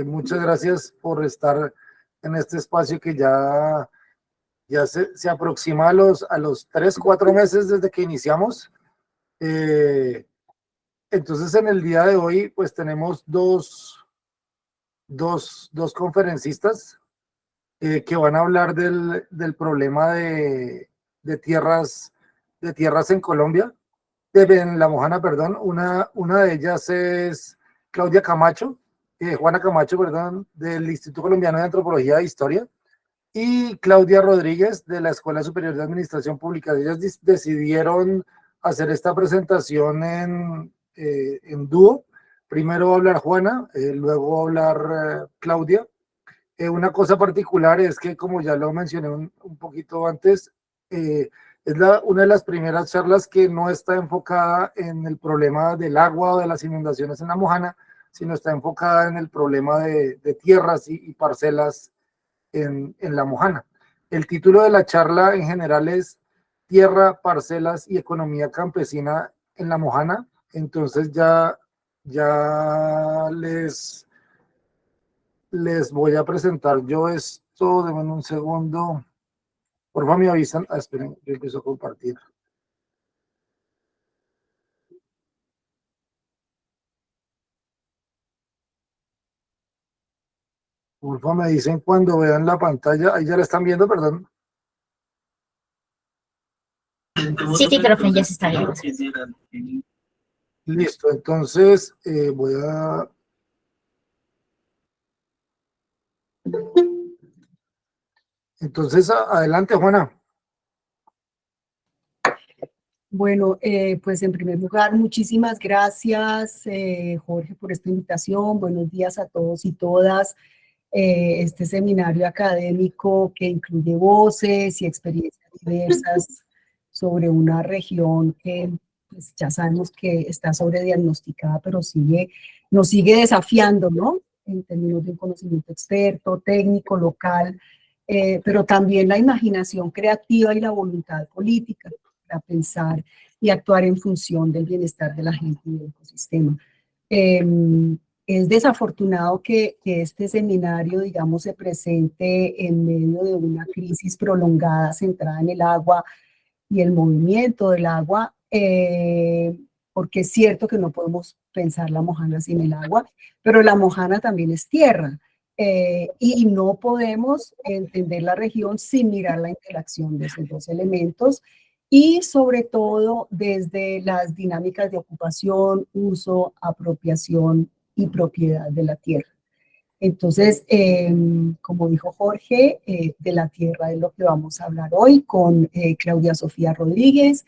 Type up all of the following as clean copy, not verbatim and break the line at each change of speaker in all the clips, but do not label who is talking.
Muchas gracias por estar en este espacio que ya se aproxima a los 3, 4 meses desde que iniciamos. Entonces, en el día de hoy, pues tenemos dos conferencistas que van a hablar del problema de tierras en Colombia, en La Mojana, perdón. Una de ellas es Claudia Camacho, Juana Camacho, perdón, del Instituto Colombiano de Antropología e Historia, y Claudia Rodríguez de la Escuela Superior de Administración Pública. Ellas decidieron hacer esta presentación en dúo. Primero va a hablar Juana, luego va a hablar Claudia. Una cosa particular es que, como ya lo mencioné un poquito antes, es una de las primeras charlas que no está enfocada en el problema del agua o de las inundaciones en La Mojana, sino está enfocada en el problema de tierras y parcelas en La Mojana. El título de la charla en general es Tierra, Parcelas y Economía Campesina en La Mojana. Entonces ya les voy a presentar yo esto. Denme un segundo. Por favor, me avisan. Esperen, yo empiezo a compartir. Por favor, me dicen cuando vean la pantalla. Ahí ya la están viendo, perdón.
Sí, profe, ya se está viendo.
Listo, entonces voy a... Entonces, adelante, Juana.
Bueno, pues en primer lugar, muchísimas gracias, Jorge, por esta invitación. Buenos días a todos y todas. Este seminario académico que incluye voces y experiencias diversas sobre una región que pues, ya sabemos que está sobrediagnosticada, pero nos sigue desafiando, ¿no? En términos de un conocimiento experto, técnico, local, pero también la imaginación creativa y la voluntad política para pensar y actuar en función del bienestar de la gente y del ecosistema. Es desafortunado que este seminario, digamos, se presente en medio de una crisis prolongada centrada en el agua y el movimiento del agua, porque es cierto que no podemos pensar La Mojana sin el agua, pero La Mojana también es tierra, y no podemos entender la región sin mirar la interacción de esos dos elementos, y sobre todo desde las dinámicas de ocupación, uso, apropiación y propiedad de la tierra. Entonces, como dijo Jorge, de la tierra es lo que vamos a hablar hoy con Claudia Sofía Rodríguez.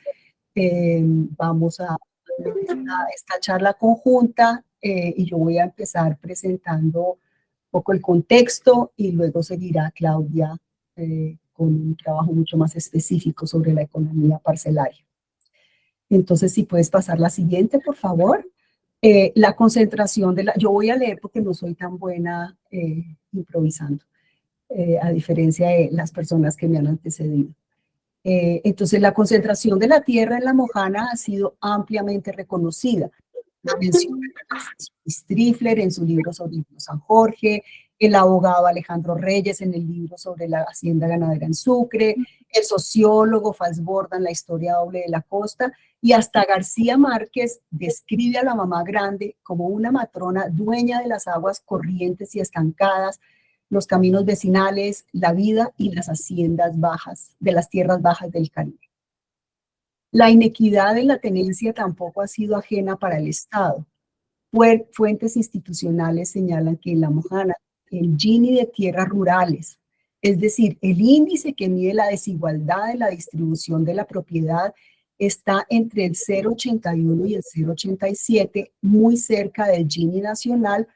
Vamos a esta charla conjunta y yo voy a empezar presentando un poco el contexto y luego seguirá Claudia con un trabajo mucho más específico sobre la economía parcelaria. Entonces, si puedes pasar la siguiente, por favor. La concentración yo voy a leer porque no soy tan buena improvisando, a diferencia de las personas que me han antecedido. Entonces, la concentración de la tierra en La Mojana ha sido ampliamente reconocida. La menciona Strifler en su libro sobre el río San Jorge, el abogado Alejandro Reyes en el libro sobre la hacienda ganadera en Sucre, el sociólogo Falsborda en la historia doble de la costa, y hasta García Márquez describe a la mamá grande como una matrona dueña de las aguas corrientes y estancadas, los caminos vecinales, la vida y las haciendas bajas, de las tierras bajas del Caribe. La inequidad en la tenencia tampoco ha sido ajena para el Estado. Fuentes institucionales señalan que en La Mojana, el Gini de tierras rurales, es decir, el índice que mide la desigualdad de la distribución de la propiedad, está entre el 0,81 y el 0,87, muy cerca del Gini nacional,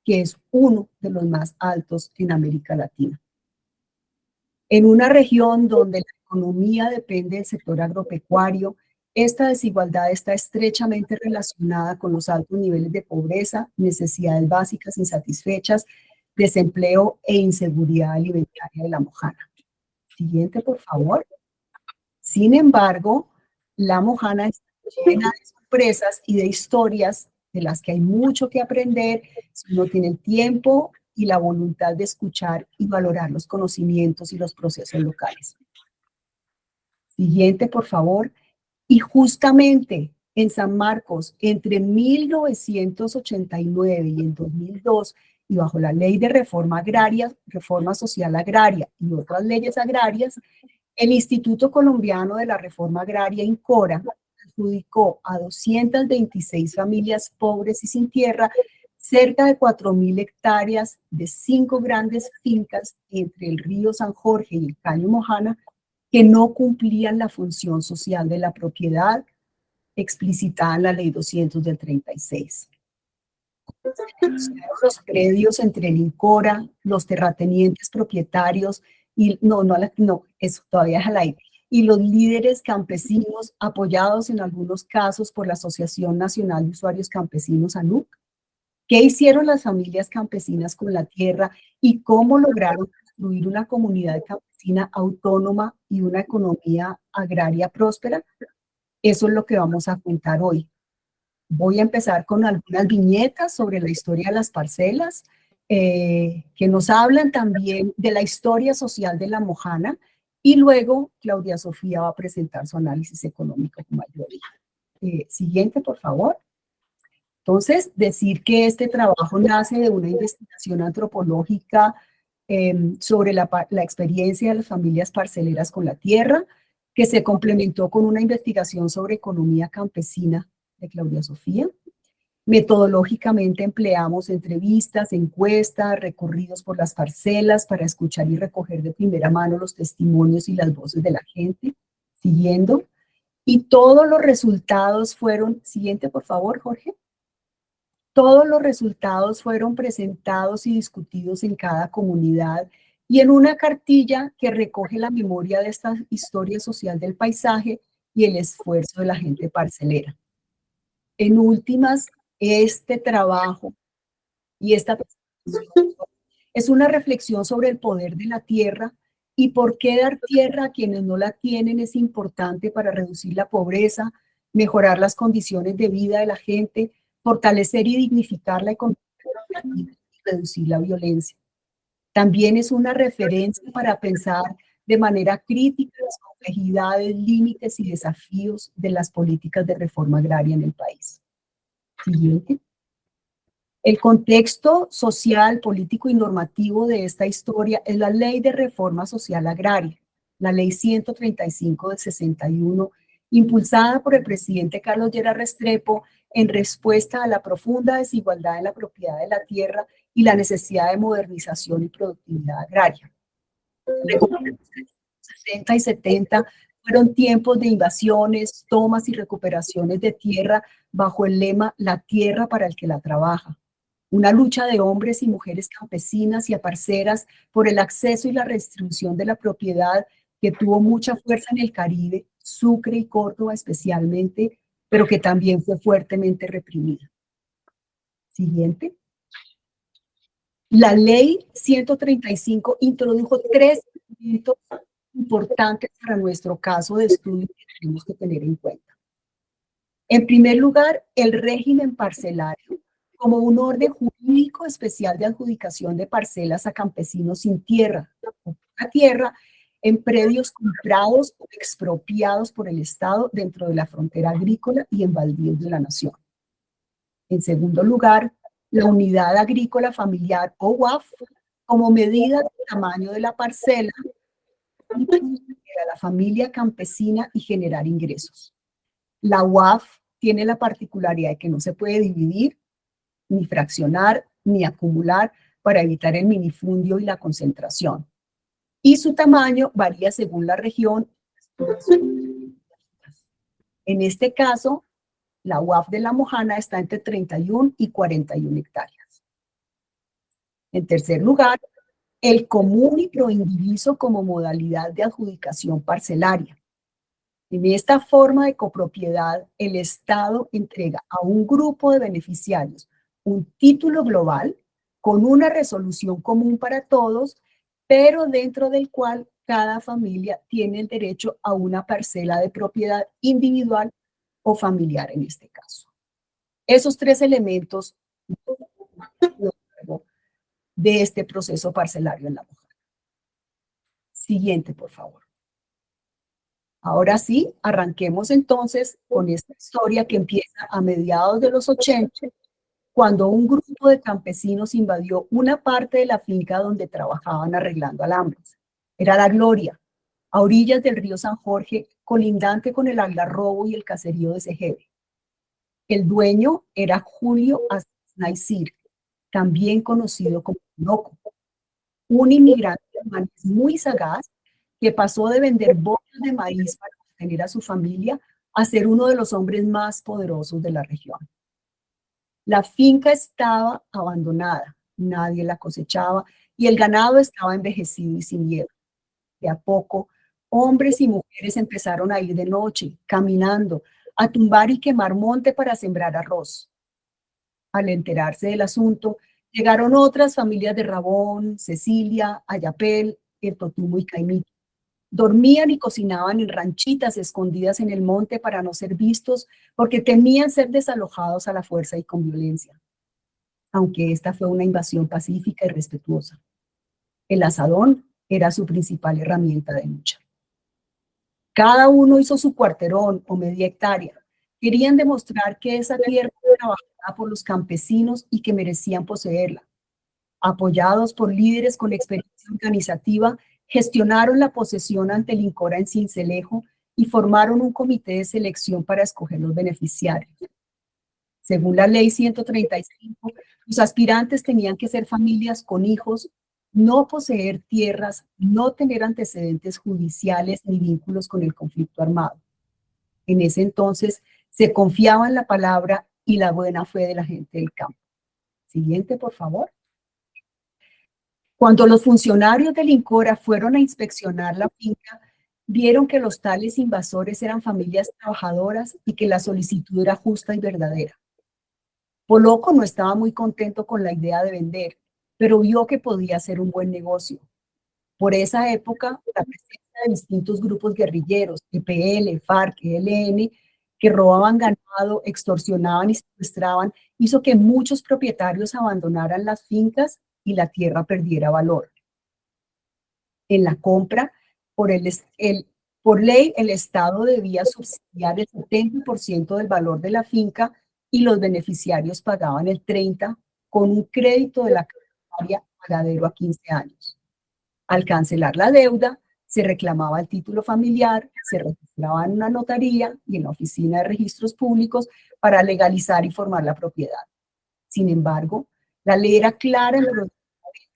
que es uno de los más altos en América Latina. En una región donde la economía depende del sector agropecuario, esta desigualdad está estrechamente relacionada con los altos niveles de pobreza, necesidades básicas insatisfechas, desempleo e inseguridad alimentaria de La Mojana. Siguiente, por favor. Sin embargo, La Mojana está llena de sorpresas y de historias de las que hay mucho que aprender si uno tiene el tiempo y la voluntad de escuchar y valorar los conocimientos y los procesos locales. Siguiente, por favor. Y justamente en San Marcos, entre 1989 y en 2002, y bajo la ley de reforma agraria, reforma social agraria y otras leyes agrarias, el Instituto Colombiano de la Reforma Agraria, INCORA, adjudicó a 226 familias pobres y sin tierra cerca de 4.000 hectáreas de 5 grandes fincas entre el río San Jorge y el Caño Mojana que no cumplían la función social de la propiedad explicitada en la Ley 200 del 36. Los predios entre el INCORA, los terratenientes propietarios, y eso todavía es al aire, y los líderes campesinos apoyados en algunos casos por la Asociación Nacional de Usuarios Campesinos, ANUC. ¿Qué hicieron las familias campesinas con la tierra y cómo lograron construir una comunidad campesina autónoma y una economía agraria próspera? Eso es lo que vamos a contar hoy. Voy a empezar con algunas viñetas sobre la historia de las parcelas, que nos hablan también de la historia social de la Mojana, y luego Claudia Sofía va a presentar su análisis económico con mayoría. Siguiente, por favor. Entonces, decir que este trabajo nace de una investigación antropológica sobre la experiencia de las familias parceleras con la tierra, que se complementó con una investigación sobre economía campesina de Claudia Sofía. Metodológicamente empleamos entrevistas, encuestas, recorridos por las parcelas para escuchar y recoger de primera mano los testimonios y las voces de la gente. Siguiendo. Y todos los resultados fueron, siguiente por favor, Jorge. Todos los resultados fueron presentados y discutidos en cada comunidad y en una cartilla que recoge la memoria de esta historia social del paisaje y el esfuerzo de la gente parcelera. En últimas, este trabajo y esta presentación es una reflexión sobre el poder de la tierra y por qué dar tierra a quienes no la tienen es importante para reducir la pobreza, mejorar las condiciones de vida de la gente, fortalecer y dignificar la economía y reducir la violencia. También es una referencia para pensar de manera crítica las complejidades, límites y desafíos de las políticas de reforma agraria en el país. Siguiente. El contexto social, político y normativo de esta historia es la Ley de Reforma Social Agraria, la Ley 135 del 61, impulsada por el presidente Carlos Lleras Restrepo en respuesta a la profunda desigualdad en la propiedad de la tierra y la necesidad de modernización y productividad agraria. Los 60 y 70 fueron tiempos de invasiones, tomas y recuperaciones de tierra bajo el lema "La tierra para el que la trabaja". Una lucha de hombres y mujeres campesinas y aparceras por el acceso y la redistribución de la propiedad que tuvo mucha fuerza en el Caribe, Sucre y Córdoba especialmente, pero que también fue fuertemente reprimida. Siguiente. La ley 135 introdujo 3 elementos importantes para nuestro caso de estudio que tenemos que tener en cuenta. En primer lugar, el régimen parcelario como un orden jurídico especial de adjudicación de parcelas a campesinos sin tierra, la tierra en predios comprados o expropiados por el Estado dentro de la frontera agrícola y en baldíos de la nación. En segundo lugar, la unidad agrícola familiar o UAF como medida del tamaño de la parcela para la familia campesina y generar ingresos. La UAF tiene la particularidad de que no se puede dividir, ni fraccionar, ni acumular para evitar el minifundio y la concentración. Y su tamaño varía según la región. En este caso, la UAF de La Mojana está entre 31 y 41 hectáreas. En tercer lugar, el común y proindiviso como modalidad de adjudicación parcelaria. En esta forma de copropiedad, el Estado entrega a un grupo de beneficiarios un título global con una resolución común para todos, pero dentro del cual cada familia tiene el derecho a una parcela de propiedad individual o familiar en este caso. Esos tres elementos de este proceso parcelario en la mujer. Siguiente, por favor. Ahora sí, arranquemos entonces con esta historia que empieza a mediados de los 80, cuando un grupo de campesinos invadió una parte de la finca donde trabajaban arreglando alambres. Era La Gloria, a orillas del río San Jorge, colindante con el Algarrobo y el caserío de Segeve. El dueño era Julio Naisir, también conocido como Loco, un inmigrante alemán muy sagaz que pasó de vender bolsas de maíz para mantener a su familia a ser uno de los hombres más poderosos de la región. La finca estaba abandonada, nadie la cosechaba y el ganado estaba envejecido y sin hierro. De a poco, hombres y mujeres empezaron a ir de noche, caminando, a tumbar y quemar monte para sembrar arroz. Al enterarse del asunto, llegaron otras familias de Rabón, Cecilia, Ayapel, El Totumo y Caimito. Dormían y cocinaban en ranchitas escondidas en el monte para no ser vistos, porque temían ser desalojados a la fuerza y con violencia, aunque esta fue una invasión pacífica y respetuosa. El asadón era su principal herramienta de lucha. Cada uno hizo su cuarterón o media hectárea. Querían demostrar que esa tierra era trabajada por los campesinos y que merecían poseerla. Apoyados por líderes con experiencia organizativa, gestionaron la posesión ante el INCORA en Sincelejo y formaron un comité de selección para escoger los beneficiarios. Según la ley 135, los aspirantes tenían que ser familias con hijos, no poseer tierras, no tener antecedentes judiciales ni vínculos con el conflicto armado. En ese entonces se confiaba en la palabra y la buena fe de la gente del campo. Siguiente, por favor. Cuando los funcionarios del INCORA fueron a inspeccionar la finca, vieron que los tales invasores eran familias trabajadoras y que la solicitud era justa y verdadera. Poloco no estaba muy contento con la idea de vender, pero vio que podía ser un buen negocio. Por esa época, la presencia de distintos grupos guerrilleros, EPL, FARC, ELN, que robaban ganado, extorsionaban y secuestraban, hizo que muchos propietarios abandonaran las fincas y la tierra perdiera valor. En la compra, por ley, el Estado debía subsidiar el 70% del valor de la finca y los beneficiarios pagaban el 30% con un crédito de la área pagadero a 15 años. Al cancelar la deuda, se reclamaba el título familiar, se registraba en una notaría y en la oficina de registros públicos para legalizar y formar la propiedad. Sin embargo, la ley era clara en la venta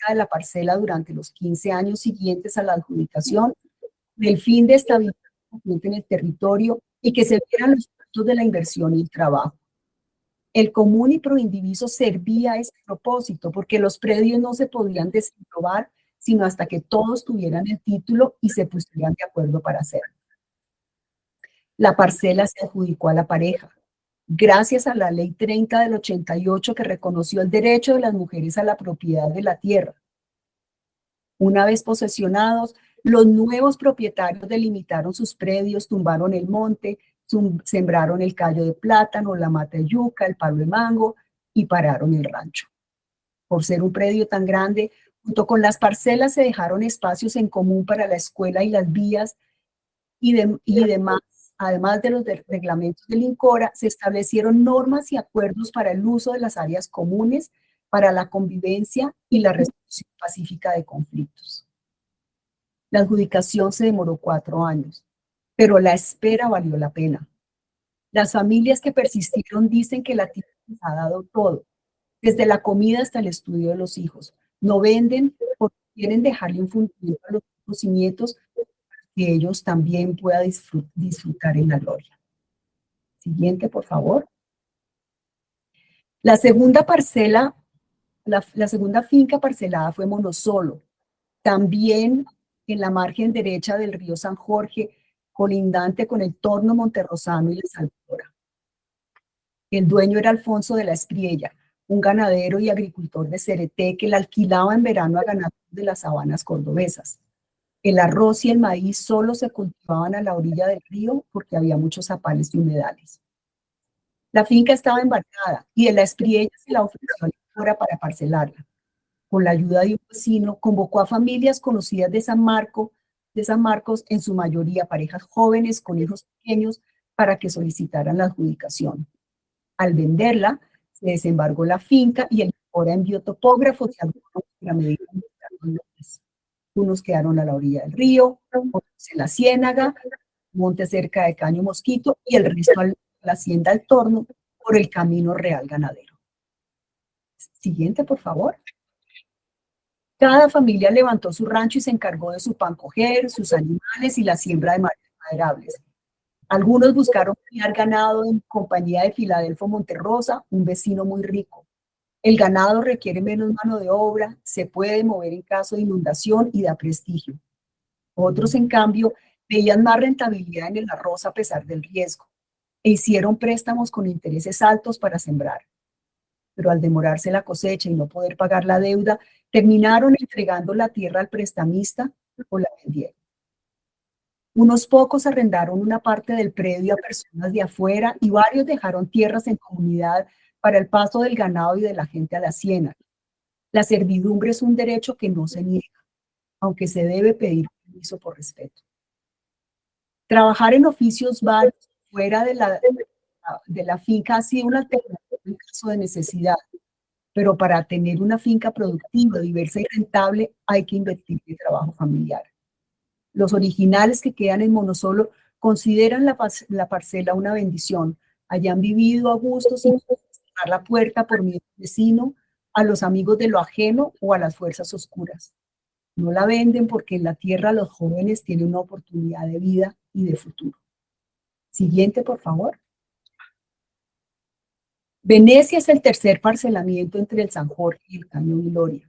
de la parcela durante los 15 años siguientes a la adjudicación, del fin de estabilizar en el territorio y que se vieran los frutos de la inversión y el trabajo. El común y proindiviso servía a ese propósito porque los predios no se podían desaprobar sino hasta que todos tuvieran el título y se pusieran de acuerdo para hacerlo. La parcela se adjudicó a la pareja, gracias a la Ley 30 del 88 que reconoció el derecho de las mujeres a la propiedad de la tierra. Una vez posesionados, los nuevos propietarios delimitaron sus predios, tumbaron el monte, sembraron el callo de plátano, la mata de yuca, el palo de mango y pararon el rancho. Por ser un predio tan grande, junto con las parcelas se dejaron espacios en común para la escuela y las vías y demás. Además de los reglamentos del INCORA, se establecieron normas y acuerdos para el uso de las áreas comunes, para la convivencia y la resolución pacífica de conflictos. La adjudicación se demoró 4 años, pero la espera valió la pena. Las familias que persistieron dicen que la tierra les ha dado todo, desde la comida hasta el estudio de los hijos. No venden porque quieren dejarle un futuro a los hijos y nietos para que ellos también puedan disfrutar en la gloria. Siguiente, por favor. La segunda parcela, la segunda finca parcelada fue Monosolo, también en la margen derecha del río San Jorge, colindante con el Torno Monterrosano y la Salvadora. El dueño era Alfonso de la Espriella, un ganadero y agricultor de Cereté que la alquilaba en verano a ganaderos de las sabanas cordobesas. El arroz y el maíz solo se cultivaban a la orilla del río porque había muchos zapales y humedales. La finca estaba embargada y el Espriella se la ofreció a la Lincora para parcelarla. Con la ayuda de un vecino, convocó a familias conocidas de San Marcos, en su mayoría parejas jóvenes con hijos pequeños, para que solicitaran la adjudicación. Al venderla, se desembargó la finca y el Lincora envió topógrafos y agrónomos para medir los lotes. Unos quedaron a la orilla del río, otros en la ciénaga, monte cerca de Caño Mosquito y el resto a la hacienda El Torno por el Camino Real Ganadero. Siguiente, por favor. Cada familia levantó su rancho y se encargó de su pan coger, sus animales y la siembra de maderables. Algunos buscaron criar ganado en compañía de Filadelfo Monterrosa, un vecino muy rico. El ganado requiere menos mano de obra, se puede mover en caso de inundación y da prestigio. Otros, en cambio, veían más rentabilidad en el arroz a pesar del riesgo e hicieron préstamos con intereses altos para sembrar. Pero al demorarse la cosecha y no poder pagar la deuda, terminaron entregando la tierra al prestamista o la vendieron. Unos pocos arrendaron una parte del predio a personas de afuera y varios dejaron tierras en comunidad para el paso del ganado y de la gente a la ciénaga. La servidumbre es un derecho que no se niega, aunque se debe pedir permiso por respeto. Trabajar en oficios varios fuera de la finca ha sido una alternativa en caso de necesidad, pero para tener una finca productiva, diversa y rentable hay que invertir en trabajo familiar. Los originales que quedan en Monosolo consideran la parcela una bendición. Hayan vivido a gusto sin cerrar la puerta por miedo al vecino, a los amigos de lo ajeno o a las fuerzas oscuras. No la venden porque en la tierra los jóvenes tienen una oportunidad de vida y de futuro. Siguiente, por favor. Venecia es el tercer parcelamiento entre el San Jorge y el Caño Viloria.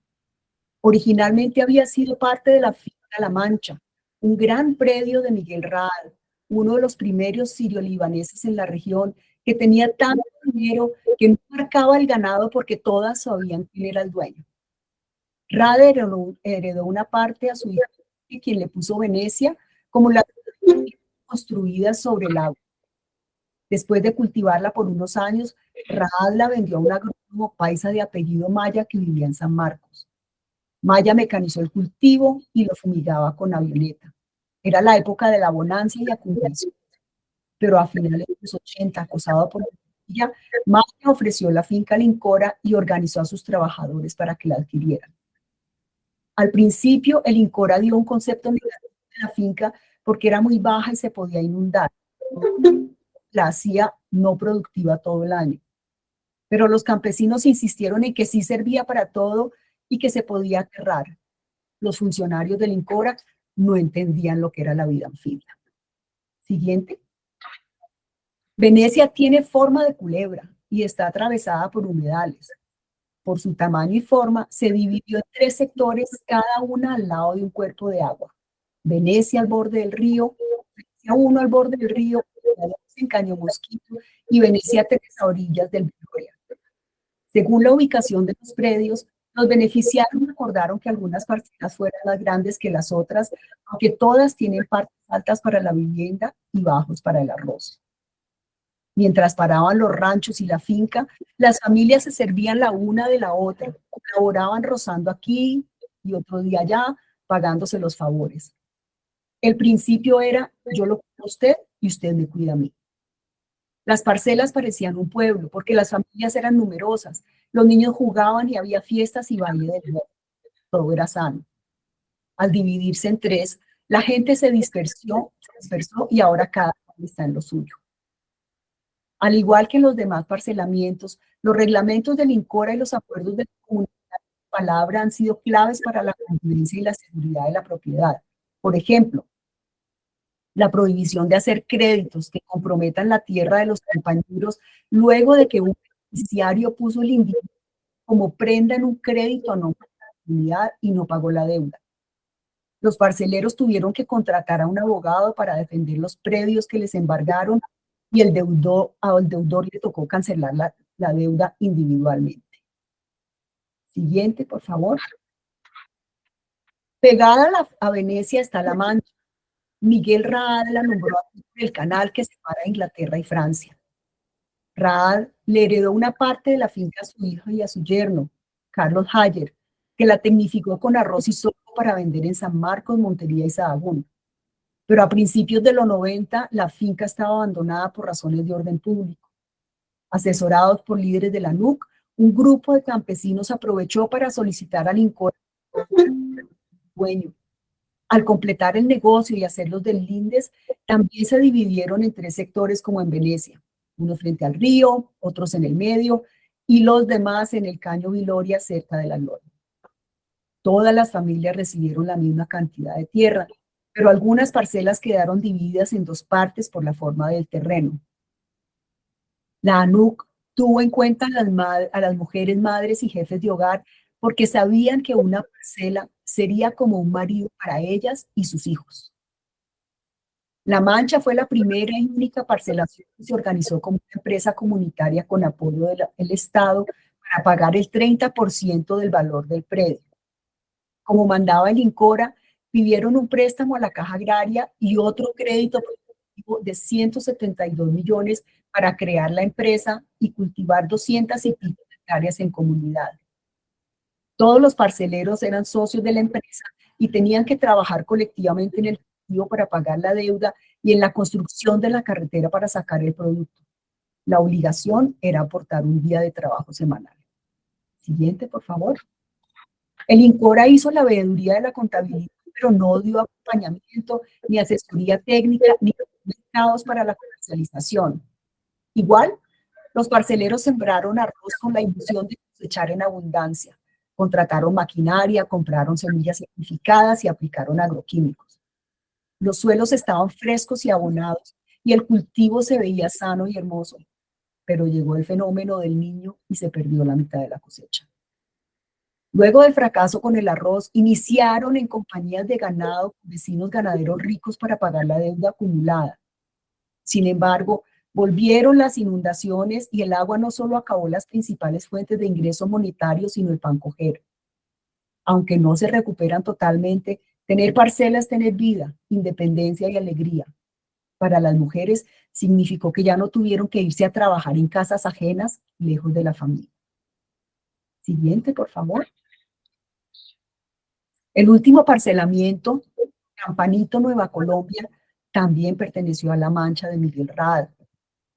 Originalmente había sido parte de la finca La Mancha, un gran predio de Miguel Raad, uno de los primeros sirio-libaneses en la región, que tenía tanto dinero que no marcaba el ganado porque todas sabían quién era el dueño. Raad heredó una parte a su hijo, quien le puso Venecia como la construida sobre el agua. Después de cultivarla por unos años, Raad la vendió a un agrónomo paisa de apellido Maya que vivía en San Marcos. Maya mecanizó el cultivo y lo fumigaba con avioneta. Era la época de la bonanza y acumulación. Pero a finales de los 80, acosado por la policía, Maya ofreció la finca Lincora y organizó a sus trabajadores para que la adquirieran. Al principio, el Lincora dio un concepto negativo de la finca porque era muy baja y se podía inundar. La hacía no productiva todo el año. Pero los campesinos insistieron en que sí servía para todo y que se podía aterrar. Los funcionarios del Lincora no entendían lo que era la vida anfibia. Siguiente. Venecia tiene forma de culebra y está atravesada por humedales. Por su tamaño y forma, se dividió en 3 sectores, cada una al lado de un cuerpo de agua. Venecia al borde del río, Venecia 1 al borde del río, en Caño Mosquito y Venecia 3 a orillas del Viloria. Según la ubicación de los predios, los beneficiarios acordaron que algunas parcelas fueran más grandes que las otras, aunque todas tienen partes altas para la vivienda y bajos para el arroz. Mientras paraban los ranchos y la finca, las familias se servían la una de la otra, colaboraban rozando aquí y otro día allá, pagándose los favores. El principio era, yo lo cuido a usted y usted me cuida a mí. Las parcelas parecían un pueblo, porque las familias eran numerosas, los niños jugaban y había fiestas y baile de nuevo. Todo era sano. Al dividirse en 3, la gente se dispersó y ahora cada uno está en lo suyo. Al igual que en los demás parcelamientos, los reglamentos del Lincora y los acuerdos de la comunidad de palabra han sido claves para la convivencia y la seguridad de la propiedad. Por ejemplo, la prohibición de hacer créditos que comprometan la tierra de los compañeros luego de que un beneficiario puso el individuo como prenda en un crédito a nombre de la comunidad y no pagó la deuda. Los parceleros tuvieron que contratar a un abogado para defender los predios que les embargaron y al deudor le tocó cancelar la deuda individualmente. Siguiente, por favor. Pegada a Venecia está La Mancha. Miguel Raad la nombró el canal que separa Inglaterra y Francia. Raad le heredó una parte de la finca a su hija y a su yerno, Carlos Hayer, que la tecnificó con arroz y sorgo para vender en San Marcos, Montería y Sahagún. Pero a principios de los 90, la finca estaba abandonada por razones de orden público. Asesorados por líderes de la NUC, un grupo de campesinos aprovechó para solicitar al INCOR dueño. Al completar el negocio y hacer los deslindes, también se dividieron en 3 sectores como en Venecia, unos frente al río, otros en el medio y los demás en el Caño Viloria cerca de la Gloria. Todas las familias recibieron la misma cantidad de tierra, pero algunas parcelas quedaron divididas en 2 partes por la forma del terreno. La ANUC tuvo en cuenta a las mujeres madres y jefes de hogar porque sabían que una parcela sería como un marido para ellas y sus hijos. La Mancha fue la primera y única parcelación que se organizó como una empresa comunitaria con apoyo del Estado para pagar el 30% del valor del predio. Como mandaba el INCORA, pidieron un préstamo a la Caja Agraria y otro crédito de 172 millones para crear la empresa y cultivar 200 y pico hectáreas en comunidad. Todos los parceleros eran socios de la empresa y tenían que trabajar colectivamente en el cultivo para pagar la deuda y en la construcción de la carretera para sacar el producto. La obligación era aportar un día de trabajo semanal. Siguiente, por favor. El INCORA hizo la veeduría de la contabilidad, pero no dio acompañamiento, ni asesoría técnica, ni mercados para la comercialización. Igual, los parceleros sembraron arroz con la ilusión de cosechar en abundancia. Contrataron maquinaria, compraron semillas certificadas y aplicaron agroquímicos. Los suelos estaban frescos y abonados y el cultivo se veía sano y hermoso, pero llegó el fenómeno del Niño y se perdió la mitad de la cosecha. Luego del fracaso con el arroz, iniciaron en compañías de ganado con vecinos ganaderos ricos para pagar la deuda acumulada. Sin embargo, volvieron las inundaciones y el agua no solo acabó las principales fuentes de ingreso monetario, sino el pan cojero. Aunque no se recuperan totalmente, tener parcelas es tener vida, independencia y alegría. Para las mujeres significó que ya no tuvieron que irse a trabajar en casas ajenas, lejos de la familia. Siguiente, por favor. El último parcelamiento, Campanito, Nueva Colombia, también perteneció a La Mancha de Miguel Raad.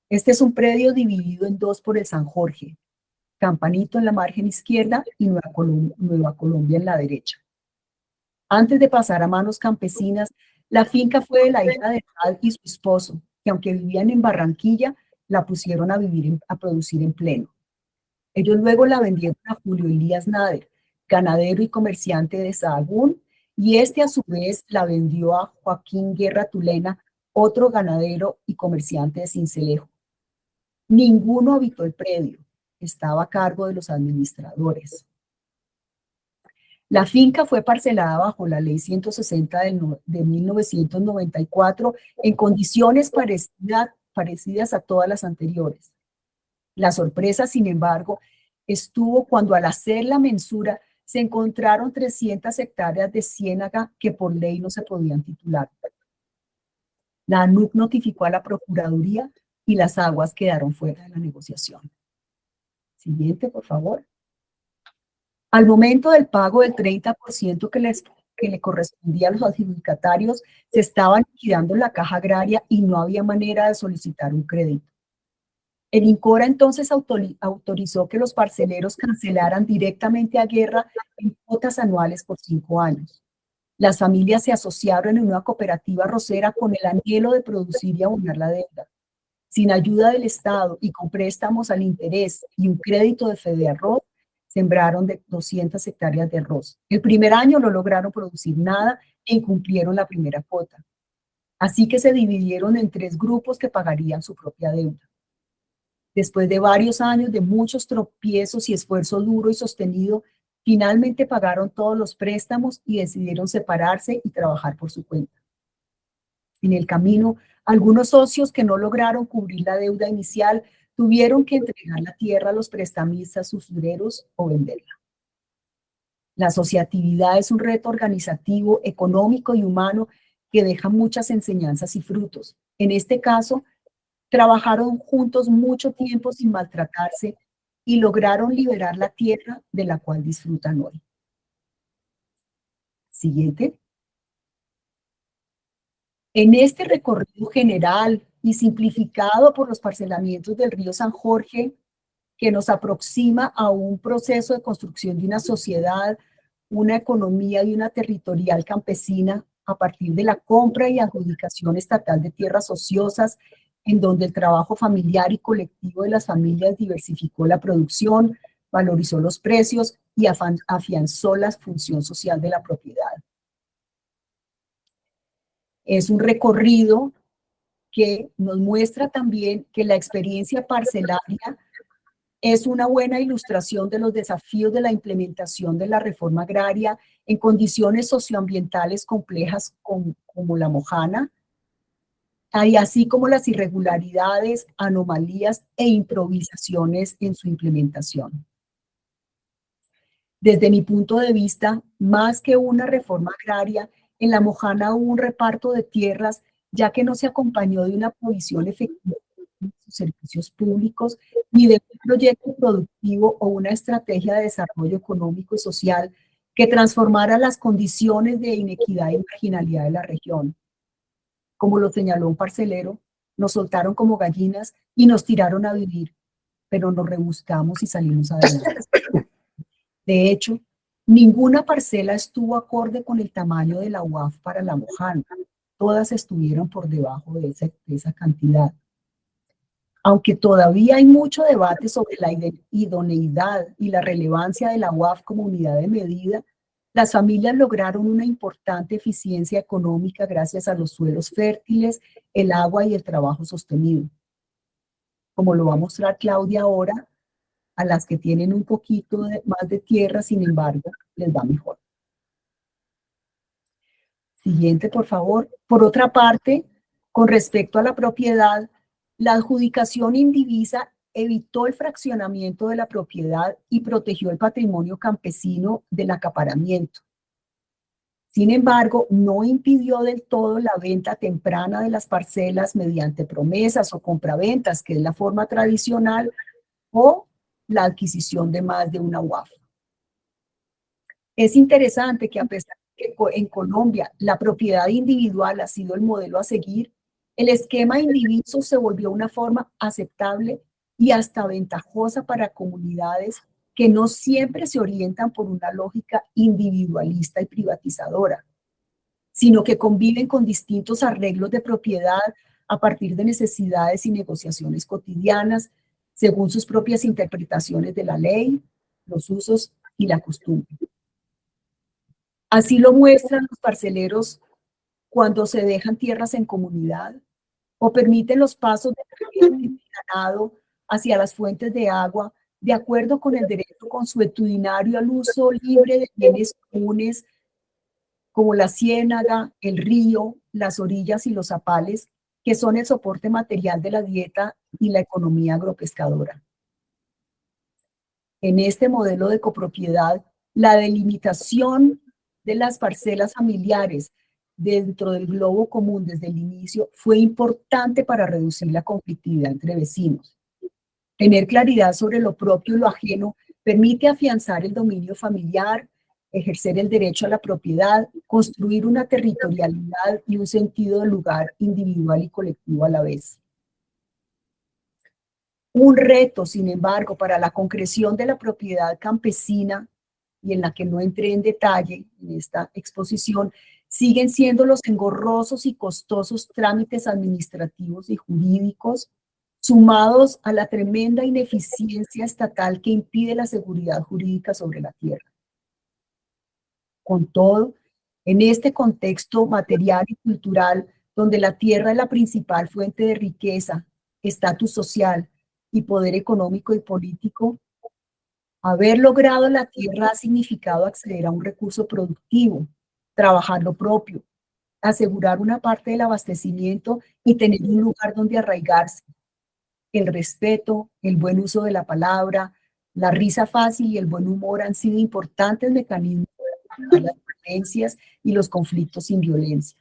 Este es un predio dividido en 2 por el San Jorge, Campanito en la margen izquierda y Nueva Colombia en la derecha. Antes de pasar a manos campesinas, la finca fue de la hija de Raad y su esposo, que aunque vivían en Barranquilla, la pusieron a producir en pleno. Ellos luego la vendieron a Julio Elías Nader, ganadero y comerciante de Sahagún, y este a su vez la vendió a Joaquín Guerra Tulena, otro ganadero y comerciante de Sincelejo. Ninguno habitó el predio, estaba a cargo de los administradores. La finca fue parcelada bajo la Ley 160 de 1994 en condiciones parecidas a todas las anteriores. La sorpresa, sin embargo, estuvo cuando al hacer la mensura se encontraron 300 hectáreas de ciénaga que por ley no se podían titular. La ANUC notificó a la Procuraduría y las aguas quedaron fuera de la negociación. Siguiente, por favor. Al momento del pago del 30% que le correspondía a los adjudicatarios, se estaba liquidando la Caja Agraria y no había manera de solicitar un crédito. El INCORA entonces autorizó que los parceleros cancelaran directamente a Guerra en cuotas anuales por 5 años. Las familias se asociaron en una cooperativa arrocera con el anhelo de producir y abonar la deuda. Sin ayuda del Estado y con préstamos al interés y un crédito de Fedearroz, sembraron de 200 hectáreas de arroz. El primer año no lograron producir nada e incumplieron la primera cuota. Así que se dividieron en 3 grupos que pagarían su propia deuda. Después de varios años de muchos tropiezos y esfuerzo duro y sostenido, finalmente pagaron todos los préstamos y decidieron separarse y trabajar por su cuenta. En el camino, algunos socios que no lograron cubrir la deuda inicial tuvieron que entregar la tierra a los prestamistas usureros o venderla. La asociatividad es un reto organizativo, económico y humano que deja muchas enseñanzas y frutos. En este caso, trabajaron juntos mucho tiempo sin maltratarse y lograron liberar la tierra de la cual disfrutan hoy. Siguiente. En este recorrido general y simplificado por los parcelamientos del río San Jorge, que nos aproxima a un proceso de construcción de una sociedad, una economía y una territorial campesina a partir de la compra y adjudicación estatal de tierras ociosas, en donde el trabajo familiar y colectivo de las familias diversificó la producción, valorizó los precios y afianzó la función social de la propiedad. Es un recorrido que nos muestra también que la experiencia parcelaria es una buena ilustración de los desafíos de la implementación de la reforma agraria en condiciones socioambientales complejas como la Mojana, y así como las irregularidades, anomalías e improvisaciones en su implementación. Desde mi punto de vista, más que una reforma agraria, en la Mojana hubo un reparto de tierras, ya que no se acompañó de una provisión efectiva de sus servicios públicos, ni de un proyecto productivo o una estrategia de desarrollo económico y social que transformara las condiciones de inequidad y marginalidad de la región. Como lo señaló un parcelero, nos soltaron como gallinas y nos tiraron a vivir, pero nos rebuscamos y salimos adelante. De hecho, ninguna parcela estuvo acorde con el tamaño de la UAF para la Mojana. Todas estuvieron por debajo de esa cantidad. Aunque todavía hay mucho debate sobre la idoneidad y la relevancia de la UAF como unidad de medida, las familias lograron una importante eficiencia económica gracias a los suelos fértiles, el agua y el trabajo sostenido. Como lo va a mostrar Claudia ahora, a las que tienen un poquito más de tierra, sin embargo, les va mejor. Siguiente, por favor. Por otra parte, con respecto a la propiedad, la adjudicación indivisa evitó el fraccionamiento de la propiedad y protegió el patrimonio campesino del acaparamiento. Sin embargo, no impidió del todo la venta temprana de las parcelas mediante promesas o compraventas, que es la forma tradicional, o la adquisición de más de una UAF. Es interesante que a pesar de que en Colombia la propiedad individual ha sido el modelo a seguir, el esquema indiviso se volvió una forma aceptable y hasta ventajosa para comunidades que no siempre se orientan por una lógica individualista y privatizadora, sino que conviven con distintos arreglos de propiedad a partir de necesidades y negociaciones cotidianas, según sus propias interpretaciones de la ley, los usos y la costumbre. Así lo muestran los parceleros cuando se dejan tierras en comunidad o permiten los pasos de ganado hacia las fuentes de agua de acuerdo con el derecho consuetudinario al uso libre de bienes comunes como la ciénaga, el río, las orillas y los zapales, que son el soporte material de la dieta y la economía agropescadora. En este modelo de copropiedad, la delimitación de las parcelas familiares dentro del globo común desde el inicio fue importante para reducir la conflictividad entre vecinos. Tener claridad sobre lo propio y lo ajeno permite afianzar el dominio familiar, ejercer el derecho a la propiedad, construir una territorialidad y un sentido de lugar individual y colectivo a la vez. Un reto, sin embargo, para la concreción de la propiedad campesina, y en la que no entré en detalle en esta exposición, siguen siendo los engorrosos y costosos trámites administrativos y jurídicos, sumados a la tremenda ineficiencia estatal que impide la seguridad jurídica sobre la tierra. Con todo, en este contexto material y cultural, donde la tierra es la principal fuente de riqueza, estatus social y poder económico y político, haber logrado la tierra ha significado acceder a un recurso productivo, trabajar lo propio, asegurar una parte del abastecimiento y tener un lugar donde arraigarse. El respeto, el buen uso de la palabra, la risa fácil y el buen humor han sido importantes mecanismos para las violencias y los conflictos sin violencia.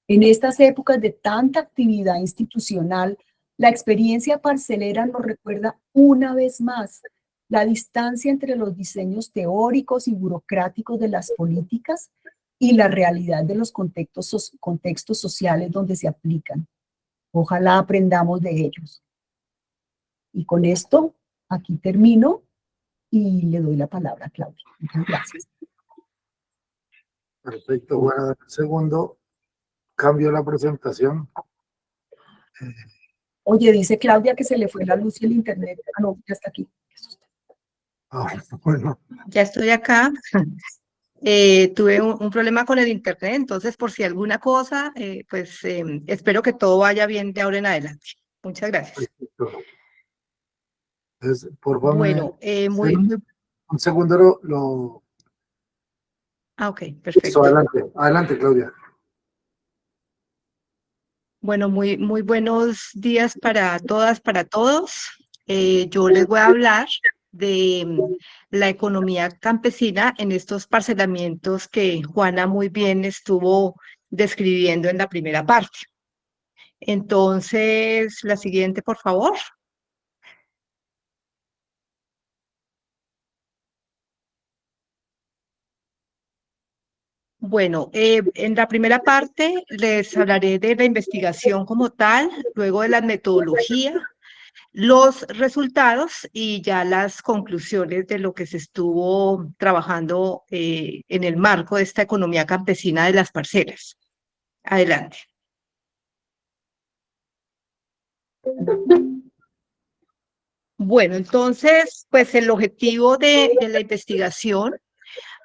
En estas épocas de tanta actividad institucional, la experiencia parcelera nos recuerda una vez más la distancia entre los diseños teóricos y burocráticos de las políticas y la realidad de los contextos sociales donde se aplican. Ojalá aprendamos de ellos. Y con esto, aquí termino y le doy la palabra a Claudia. Muchas gracias.
Perfecto, bueno, un segundo, cambio la presentación.
Oye, dice Claudia que se le fue la luz y el internet. Ah, no, ya está aquí.
Bueno,
Ya estoy acá. Tuve un problema con el internet, entonces por si alguna cosa, espero que todo vaya bien de ahora en adelante. Muchas gracias.
perfecto. Entonces, por favor,
Bueno,
un segundo
ok,
Listo,
perfecto.
adelante, adelante, Claudia.
Bueno, muy buenos días para todas, para todos. Yo les voy a hablar de la economía campesina en estos parcelamientos que Juana muy bien estuvo describiendo en la primera parte. Entonces, la siguiente, por favor. Bueno, en la primera parte les hablaré de la investigación como tal, luego de la metodología, los resultados y ya las conclusiones de lo que se estuvo trabajando en el marco de esta economía campesina de las parcelas. Adelante. Bueno, entonces, pues el objetivo de la investigación,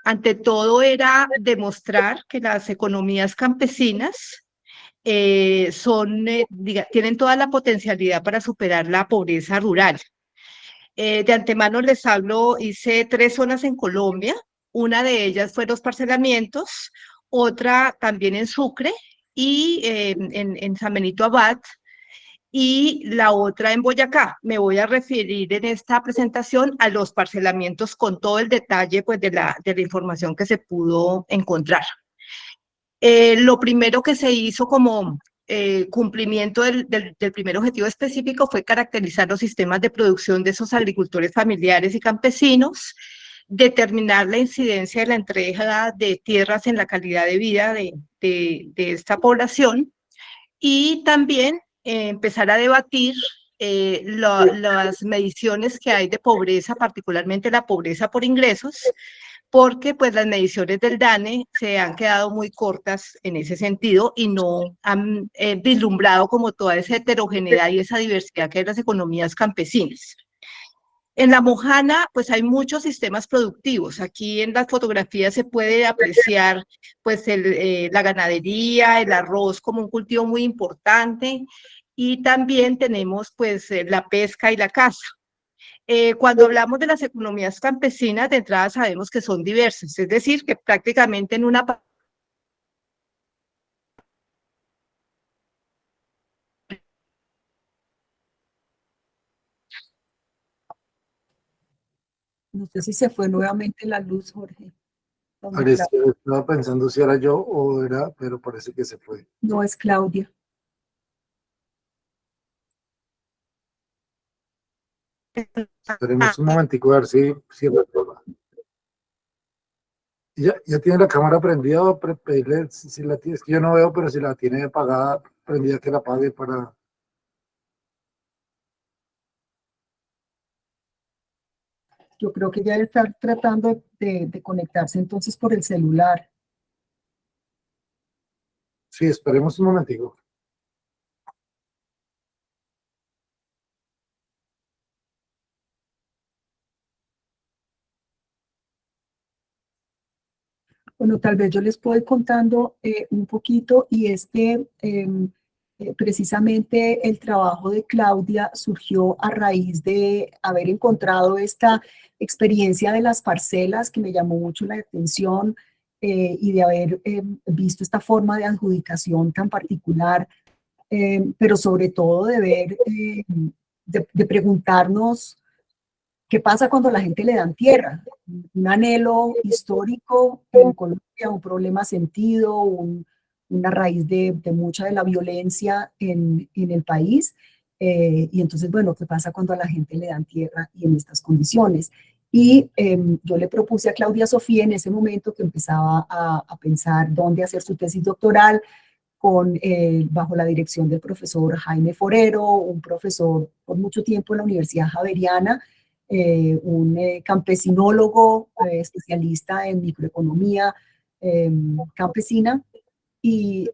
ante todo, era demostrar que las economías campesinas tienen toda la potencialidad para superar la pobreza rural. De antemano les hablo, hice 3 zonas en Colombia, una de ellas fue los parcelamientos, otra también en Sucre y en San Benito Abad, y la otra en Boyacá. Me voy a referir en esta presentación a los parcelamientos con todo el detalle pues, de la información que se pudo encontrar. Lo primero que se hizo como cumplimiento del primer objetivo específico fue caracterizar los sistemas de producción de esos agricultores familiares y campesinos, determinar la incidencia de la entrega de tierras en la calidad de vida de esta población y también empezar a debatir las mediciones que hay de pobreza, particularmente la pobreza por ingresos, porque pues las mediciones del DANE se han quedado muy cortas en ese sentido y no han vislumbrado como toda esa heterogeneidad y esa diversidad que hay en las economías campesinas. En La Mojana, pues hay muchos sistemas productivos. Aquí en las fotografías se puede apreciar pues la ganadería, el arroz como un cultivo muy importante y también tenemos pues la pesca y la caza. Cuando hablamos de las economías campesinas, de entrada sabemos que son diversas, es decir, que prácticamente en una
No sé si se fue nuevamente la luz, Jorge.
Parece, estaba pensando si era yo o era, pero parece que se fue.
No es Claudia.
Esperemos un momentico a ver si retorna. ¿Ya tiene la cámara prendida o pedirle si la tiene? Es que yo no veo, pero si la tiene apagada, prendida, que la apague para...
Yo creo que ya debe estar tratando de conectarse entonces por el celular.
Sí, esperemos un momentico.
Bueno, tal vez yo les puedo ir contando un poquito y precisamente el trabajo de Claudia surgió a raíz de haber encontrado esta experiencia de las parcelas que me llamó mucho la atención y de haber visto esta forma de adjudicación tan particular, pero sobre todo de ver, de preguntarnos qué pasa cuando a la gente le dan tierra. Un anhelo histórico en Colombia, un problema sentido, una raíz de mucha de la violencia en el país. Y entonces, bueno, ¿qué pasa cuando a la gente le dan tierra y en estas condiciones? Y yo le propuse a Claudia Sofía en ese momento que empezaba a pensar dónde hacer su tesis doctoral, bajo la dirección del profesor Jaime Forero, un profesor por mucho tiempo en la Universidad Javeriana, un campesinólogo, especialista en microeconomía campesina, y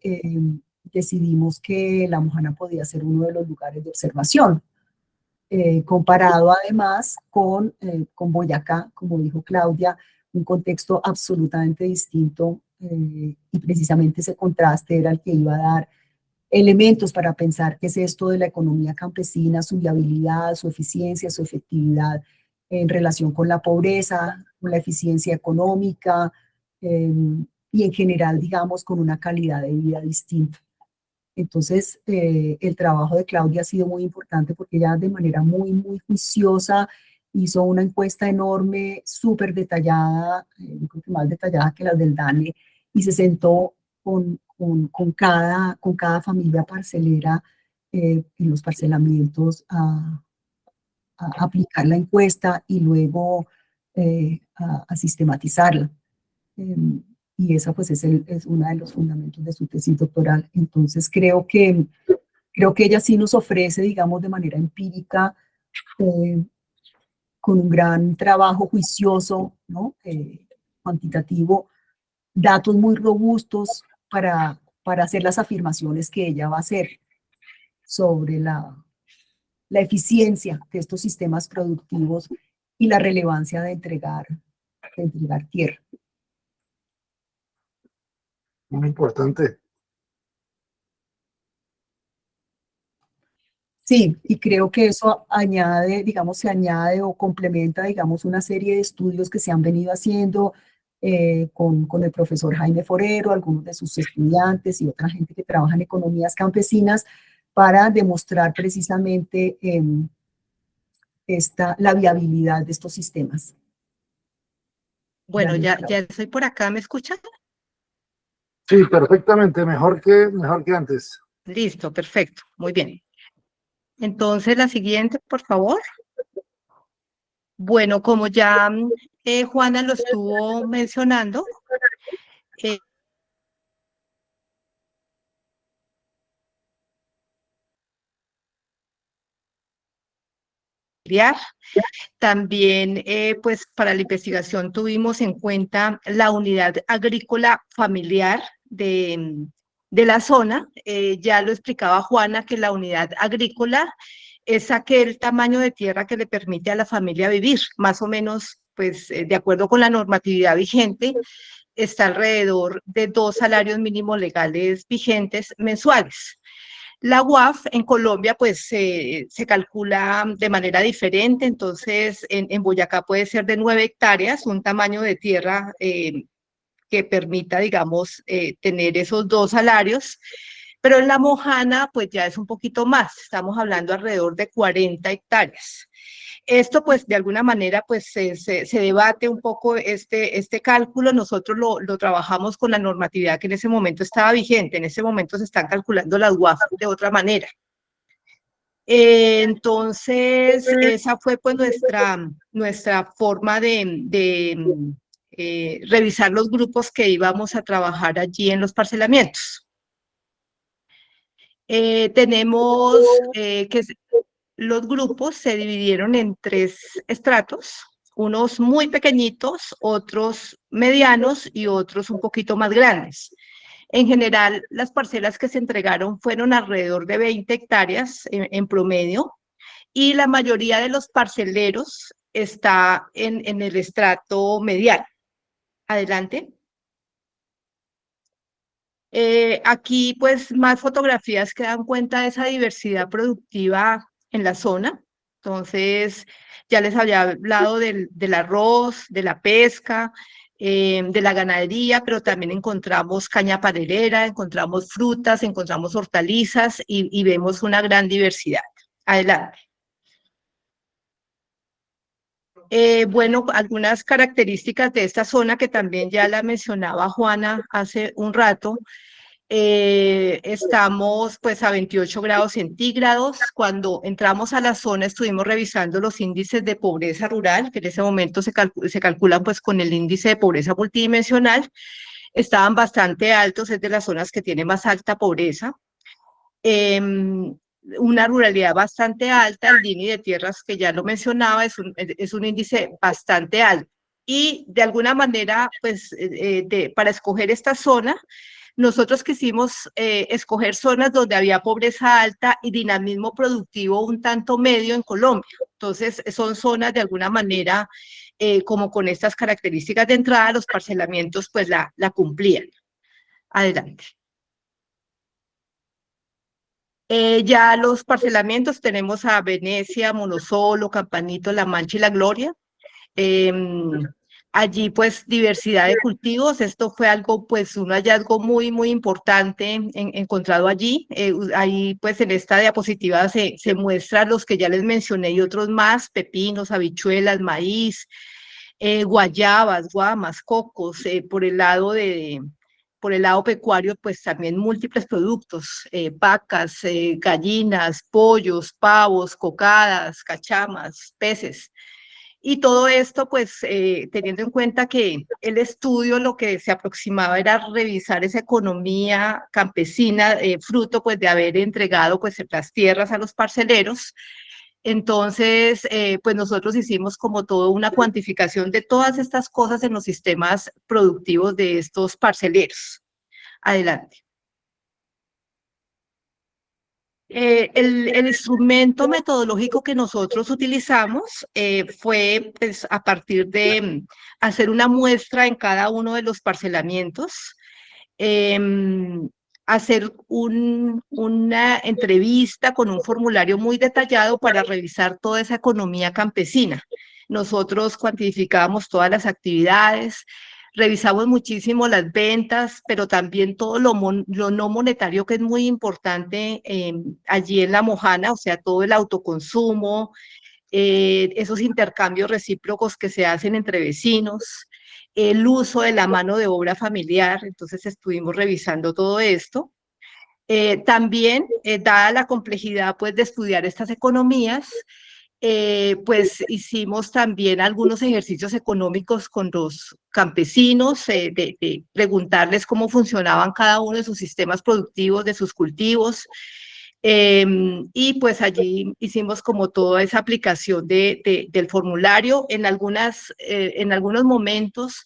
decidimos que La Mojana podía ser uno de los lugares de observación, comparado además con Boyacá, como dijo Claudia, un contexto absolutamente distinto, y precisamente ese contraste era el que iba a dar elementos para pensar qué es esto de la economía campesina, su viabilidad, su eficiencia, su efectividad en relación con la pobreza, con la eficiencia económica, y en general, digamos, con una calidad de vida distinta. Entonces, el trabajo de Claudia ha sido muy importante porque ella de manera muy juiciosa hizo una encuesta enorme, súper detallada, yo creo que más detallada que las del DANE, y se sentó con cada familia parcelera en los parcelamientos a aplicar la encuesta y luego a sistematizarla. Y esa pues es uno de los fundamentos de su tesis doctoral. Entonces creo que ella sí nos ofrece, digamos, de manera empírica, con un gran trabajo juicioso, ¿no? Cuantitativo, datos muy robustos para hacer las afirmaciones que ella va a hacer sobre la eficiencia de estos sistemas productivos y la relevancia de entregar tierra.
Muy importante.
Sí, y creo que eso añade, digamos, se añade o complementa, digamos, una serie de estudios que se han venido haciendo con el profesor Jaime Forero, algunos de sus estudiantes y otra gente que trabaja en economías campesinas para demostrar precisamente la viabilidad de estos sistemas.
Bueno,
Dale,
ya
Claudia.
estoy por acá, ¿me escuchan?
Sí, perfectamente, mejor que antes.
Listo, perfecto, muy bien. Entonces, la siguiente, por favor. Bueno, como ya Juana lo estuvo mencionando, eh, también, pues para la investigación tuvimos en cuenta la unidad agrícola familiar de la zona. Ya lo explicaba Juana que la unidad agrícola es aquel tamaño de tierra que le permite a la familia vivir, más o menos, pues de acuerdo con la normatividad vigente, está alrededor de 2 salarios mínimos legales vigentes mensuales. La UAF en Colombia pues se calcula de manera diferente, entonces en Boyacá puede ser de 9 hectáreas, un tamaño de tierra que permita, digamos, tener esos 2 salarios, pero en la Mojana pues ya es un poquito más, estamos hablando alrededor de 40 hectáreas. Esto, pues, de alguna manera, pues, se debate un poco este cálculo. Nosotros lo trabajamos con la normatividad que en ese momento estaba vigente. En ese momento se están calculando las UAF de otra manera. Entonces, esa fue, pues, nuestra forma de revisar los grupos que íbamos a trabajar allí en los parcelamientos. Tenemos que los grupos se dividieron en 3 estratos, unos muy pequeñitos, otros medianos y otros un poquito más grandes. En general, las parcelas que se entregaron fueron alrededor de 20 hectáreas en promedio, y la mayoría de los parceleros está en el estrato mediano. Adelante. Aquí, pues, más fotografías que dan cuenta de esa diversidad productiva en la zona. Entonces, ya les había hablado del arroz, de la pesca, de la ganadería, pero también encontramos caña panelera, encontramos frutas, encontramos hortalizas y vemos una gran diversidad. Adelante. Bueno, algunas características de esta zona que también ya la mencionaba Juana hace un rato. Estamos pues a 28 grados centígrados. Cuando entramos a la zona estuvimos revisando los índices de pobreza rural, que en ese momento se calculan pues con el índice de pobreza multidimensional. Estaban bastante altos, es de las zonas que tiene más alta pobreza. Una ruralidad bastante alta, el Gini de tierras que ya lo mencionaba, es un índice bastante alto. Y de alguna manera, pues para escoger esta zona, nosotros quisimos escoger zonas donde había pobreza alta y dinamismo productivo un tanto medio en Colombia. Entonces, son zonas de alguna manera como con estas características de entrada, los parcelamientos pues la cumplían. Adelante. Ya los parcelamientos tenemos a Venecia, Monosolo, Campanito, La Mancha y La Gloria. Allí pues diversidad de cultivos, esto fue algo pues un hallazgo muy importante encontrado allí. Ahí pues en esta diapositiva se muestran los que ya les mencioné y otros más: pepinos, habichuelas, maíz, guayabas, guamas, cocos. Por el lado pecuario, pues también múltiples productos: vacas, gallinas, pollos, pavos, cocadas, cachamas, peces. Y todo esto, pues, teniendo en cuenta que el estudio lo que se aproximaba era revisar esa economía campesina, fruto, pues, de haber entregado, pues, las tierras a los parceleros. Entonces, pues, nosotros hicimos como todo una cuantificación de todas estas cosas en los sistemas productivos de estos parceleros. Adelante. El instrumento metodológico que nosotros utilizamos fue pues, a partir de hacer una muestra en cada uno de los parcelamientos, hacer una entrevista con un formulario muy detallado para revisar toda esa economía campesina. Nosotros cuantificábamos todas las actividades, revisamos muchísimo las ventas, pero también todo lo no monetario, que es muy importante allí en La Mojana, o sea, todo el autoconsumo, esos intercambios recíprocos que se hacen entre vecinos, el uso de la mano de obra familiar. Entonces estuvimos revisando todo esto. También, dada la complejidad pues, de estudiar estas economías, pues hicimos también algunos ejercicios económicos con los campesinos, de preguntarles cómo funcionaban cada uno de sus sistemas productivos, de sus cultivos. Y pues allí hicimos como toda esa aplicación del formulario. En algunos momentos,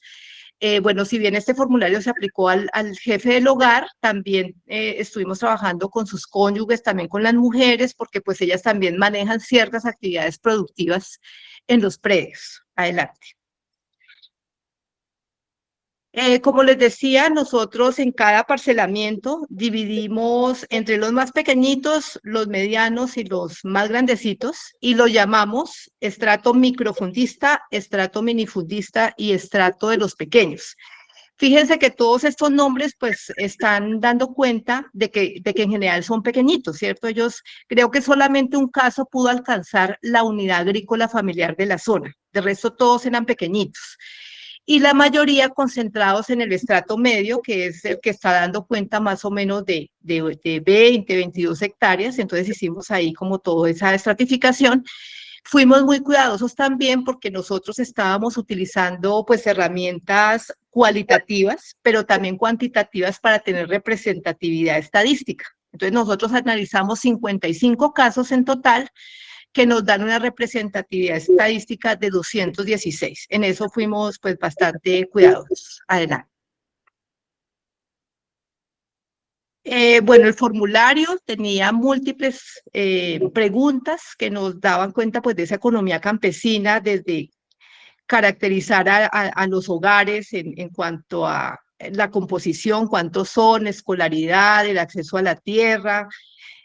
bueno, si bien este formulario se aplicó al jefe del hogar, también estuvimos trabajando con sus cónyuges, también con las mujeres, porque pues ellas también manejan ciertas actividades productivas en los predios. Adelante. Como les decía, nosotros en cada parcelamiento dividimos entre los más pequeñitos, los medianos y los más grandecitos, y lo llamamos estrato microfundista, estrato minifundista y estrato de los pequeños. Fíjense que todos estos nombres pues están dando cuenta de que en general son pequeñitos, ¿cierto? Ellos, creo que solamente un caso pudo alcanzar la unidad agrícola familiar de la zona, de resto todos eran pequeñitos. Y la mayoría concentrados en el estrato medio, que es el que está dando cuenta más o menos de 20, 22 hectáreas. Entonces hicimos ahí como toda esa estratificación. Fuimos muy cuidadosos también porque nosotros estábamos utilizando pues herramientas cualitativas, pero también cuantitativas para tener representatividad estadística. Entonces nosotros analizamos 55 casos en total, que nos dan una representatividad estadística de 216. En eso fuimos pues bastante cuidadosos. Adelante. Bueno, el formulario tenía múltiples preguntas que nos daban cuenta pues de esa economía campesina, desde caracterizar a los hogares en cuanto a la composición, cuántos son, escolaridad, el acceso a la tierra,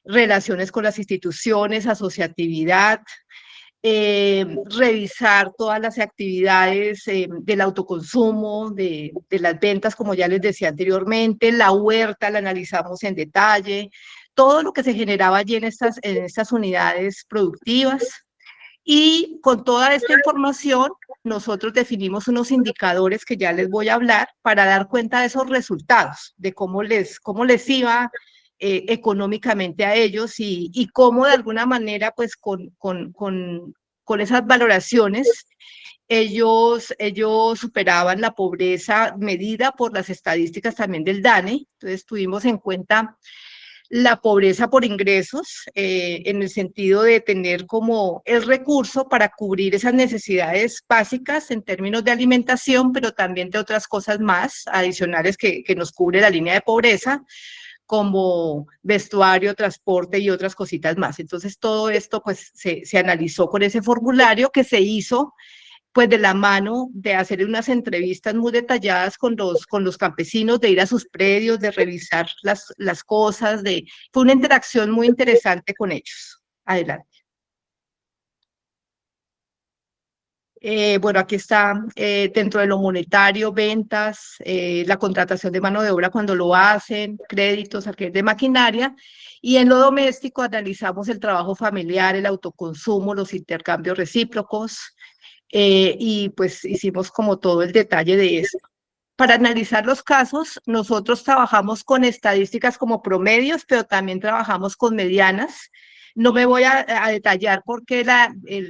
relaciones con las instituciones, asociatividad, revisar todas las actividades del autoconsumo, de las ventas, como ya les decía anteriormente, la huerta la analizamos en detalle, todo lo que se generaba allí en estas unidades productivas. Y con toda esta información, nosotros definimos unos indicadores que ya les voy a hablar para dar cuenta de esos resultados, de cómo les iba económicamente a ellos y cómo de alguna manera, pues con esas valoraciones, ellos superaban la pobreza medida por las estadísticas también del DANE. Entonces tuvimos en cuenta la pobreza por ingresos, en el sentido de tener como el recurso para cubrir esas necesidades básicas en términos de alimentación, pero también de otras cosas más adicionales que nos cubre la línea de pobreza, como vestuario, transporte y otras cositas más. Entonces todo esto pues se analizó con ese formulario que se hizo pues de la mano de hacer unas entrevistas muy detalladas con los campesinos, de ir a sus predios, de revisar las cosas, fue una interacción muy interesante con ellos. Adelante. Bueno, aquí está, dentro de lo monetario, ventas, la contratación de mano de obra cuando lo hacen, créditos, alquiler de maquinaria, y en lo doméstico analizamos el trabajo familiar, el autoconsumo, los intercambios recíprocos, y pues hicimos como todo el detalle de eso. Para analizar los casos, nosotros trabajamos con estadísticas como promedios, pero también trabajamos con medianas. No me voy a detallar porque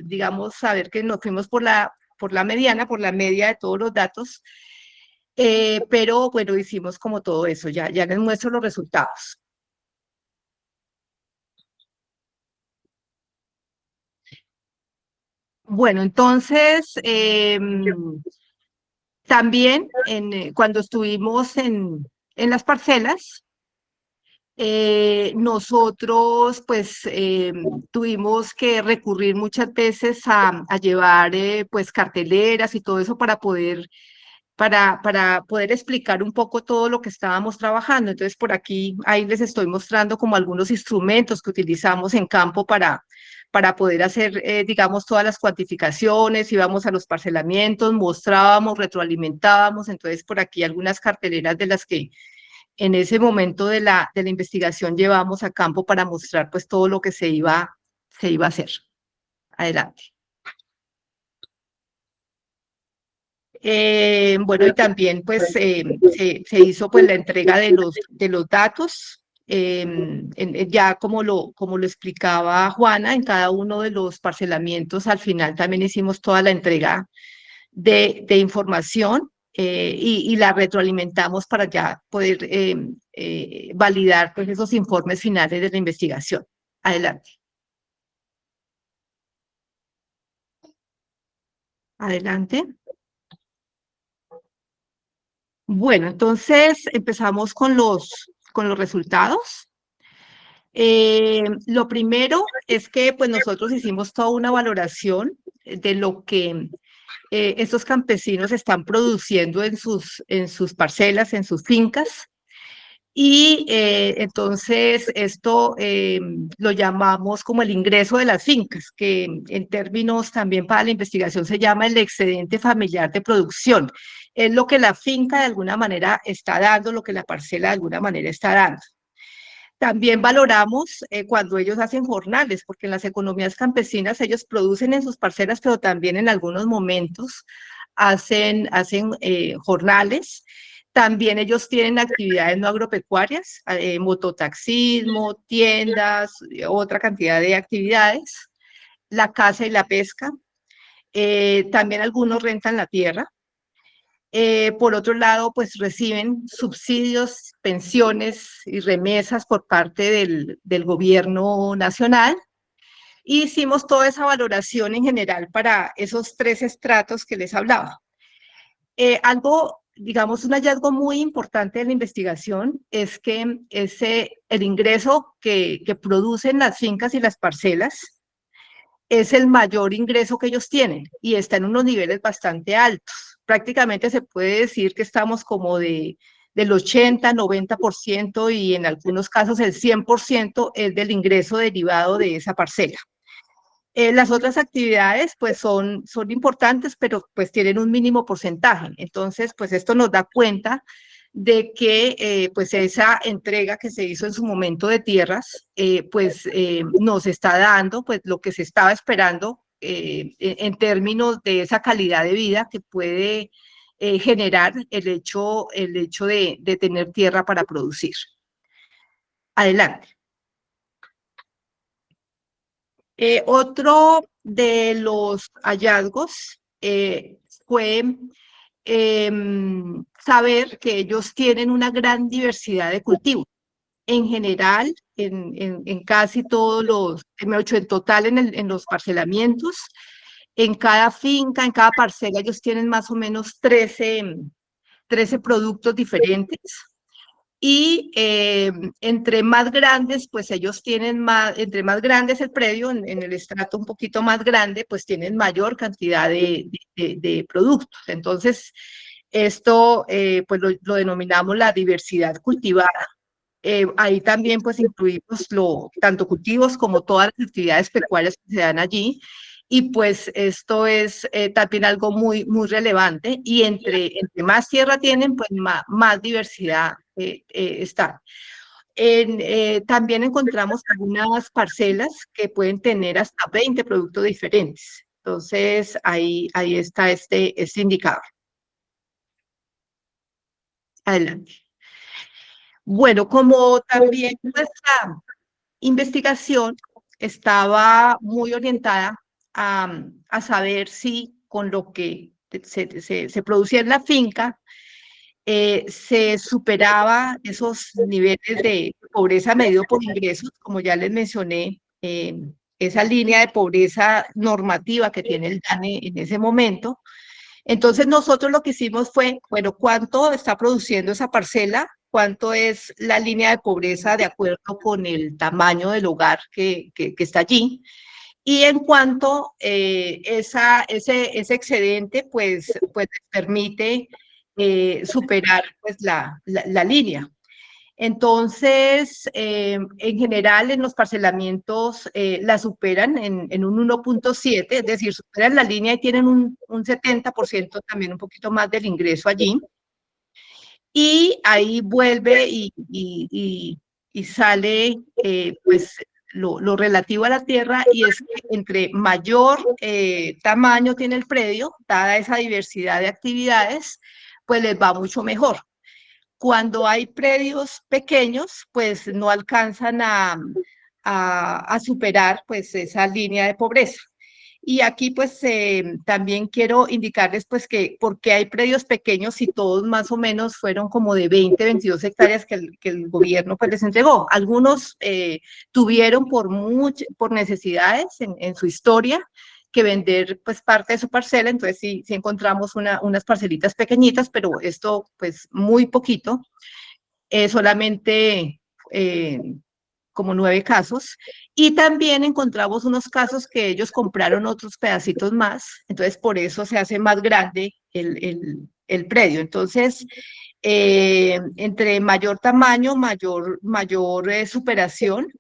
digamos, saber que nos fuimos por la mediana, por la media de todos los datos, pero bueno, hicimos como todo eso, ya les muestro los resultados. Bueno, entonces, también cuando estuvimos en las parcelas, nosotros pues tuvimos que recurrir muchas veces a llevar pues carteleras y todo eso para poder explicar un poco todo lo que estábamos trabajando. Entonces por aquí, ahí les estoy mostrando como algunos instrumentos que utilizamos en campo para poder hacer, digamos, todas las cuantificaciones, íbamos a los parcelamientos, mostrábamos, retroalimentábamos. Entonces por aquí algunas carteleras de las que en ese momento de la investigación llevamos a campo para mostrar pues todo lo que se iba a hacer. Adelante. Bueno, y también pues se hizo pues la entrega de los datos, ya como lo explicaba Juana, en cada uno de los parcelamientos al final también hicimos toda la entrega de información, y la retroalimentamos para ya poder validar pues esos informes finales de la investigación. Adelante. Adelante. Bueno, entonces empezamos con los resultados. Lo primero es que pues nosotros hicimos toda una valoración de lo que estos campesinos están produciendo en sus parcelas, en sus fincas. Y entonces esto lo llamamos como el ingreso de las fincas, que en términos también para la investigación se llama el excedente familiar de producción. Es lo que la finca de alguna manera está dando, lo que la parcela de alguna manera está dando. También valoramos cuando ellos hacen jornales, porque en las economías campesinas ellos producen en sus parcelas, pero también en algunos momentos hacen jornales. También ellos tienen actividades no agropecuarias, mototaxismo, tiendas, otra cantidad de actividades, la caza y la pesca. También algunos rentan la tierra. Por otro lado, pues reciben subsidios, pensiones y remesas por parte del gobierno nacional. Y hicimos toda esa valoración en general para esos tres estratos que les hablaba. Algo, digamos, un hallazgo muy importante de la investigación es que el ingreso que producen las fincas y las parcelas es el mayor ingreso que ellos tienen y está en unos niveles bastante altos. Prácticamente se puede decir que estamos como del 80, 90% y en algunos casos el 100% es del ingreso derivado de esa parcela. Las otras actividades pues son importantes, pero pues tienen un mínimo porcentaje. Entonces, pues esto nos da cuenta de que pues esa entrega que se hizo en su momento de tierras, nos está dando pues lo que se estaba esperando en términos de esa calidad de vida que puede generar el hecho de tener tierra para producir. Adelante. Otro de los hallazgos fue saber que ellos tienen una gran diversidad de cultivos. En general, en casi todos los, en total en los parcelamientos, en cada finca, en cada parcela, ellos tienen más o menos 13 productos diferentes. Y entre más grandes, pues ellos tienen más, entre más grande es el predio, en el estrato un poquito más grande, pues tienen mayor cantidad de productos. Entonces, esto pues lo denominamos la diversidad cultivada. Ahí también pues incluimos tanto cultivos como todas las actividades pecuarias que se dan allí. Y pues esto es también algo muy, muy relevante, y entre más tierra tienen, pues más diversidad está. También encontramos algunas parcelas que pueden tener hasta 20 productos diferentes. Entonces, ahí está este indicador. Adelante. Bueno, como también nuestra investigación estaba muy orientada a saber si con lo que se producía en la finca se superaba esos niveles de pobreza medido por ingresos, como ya les mencioné, esa línea de pobreza normativa que tiene el DANE en ese momento. Entonces nosotros lo que hicimos fue, bueno, ¿cuánto está produciendo esa parcela? ¿Cuánto es la línea de pobreza de acuerdo con el tamaño del hogar que está allí? Y en cuanto ese excedente, pues les permite superar pues, la línea. Entonces, en general, en los parcelamientos la superan en un 1.7, es decir, superan la línea y tienen un 70%, también un poquito más del ingreso allí. Y ahí vuelve y sale pues lo relativo a la tierra, y es que entre mayor tamaño tiene el predio, dada esa diversidad de actividades, pues les va mucho mejor. Cuando hay predios pequeños, pues no alcanzan a superar pues esa línea de pobreza. Y aquí pues también quiero indicarles pues que por qué hay predios pequeños y todos más o menos fueron como de 20, 22 hectáreas que el gobierno pues les entregó. Algunos tuvieron por necesidades en su historia que vender pues parte de su parcela, entonces sí encontramos unas parcelitas pequeñitas, pero esto pues muy poquito, solamente como 9 casos, y también encontramos unos casos que ellos compraron otros pedacitos más, entonces por eso se hace más grande el predio. Entonces, entre mayor tamaño, mayor superación.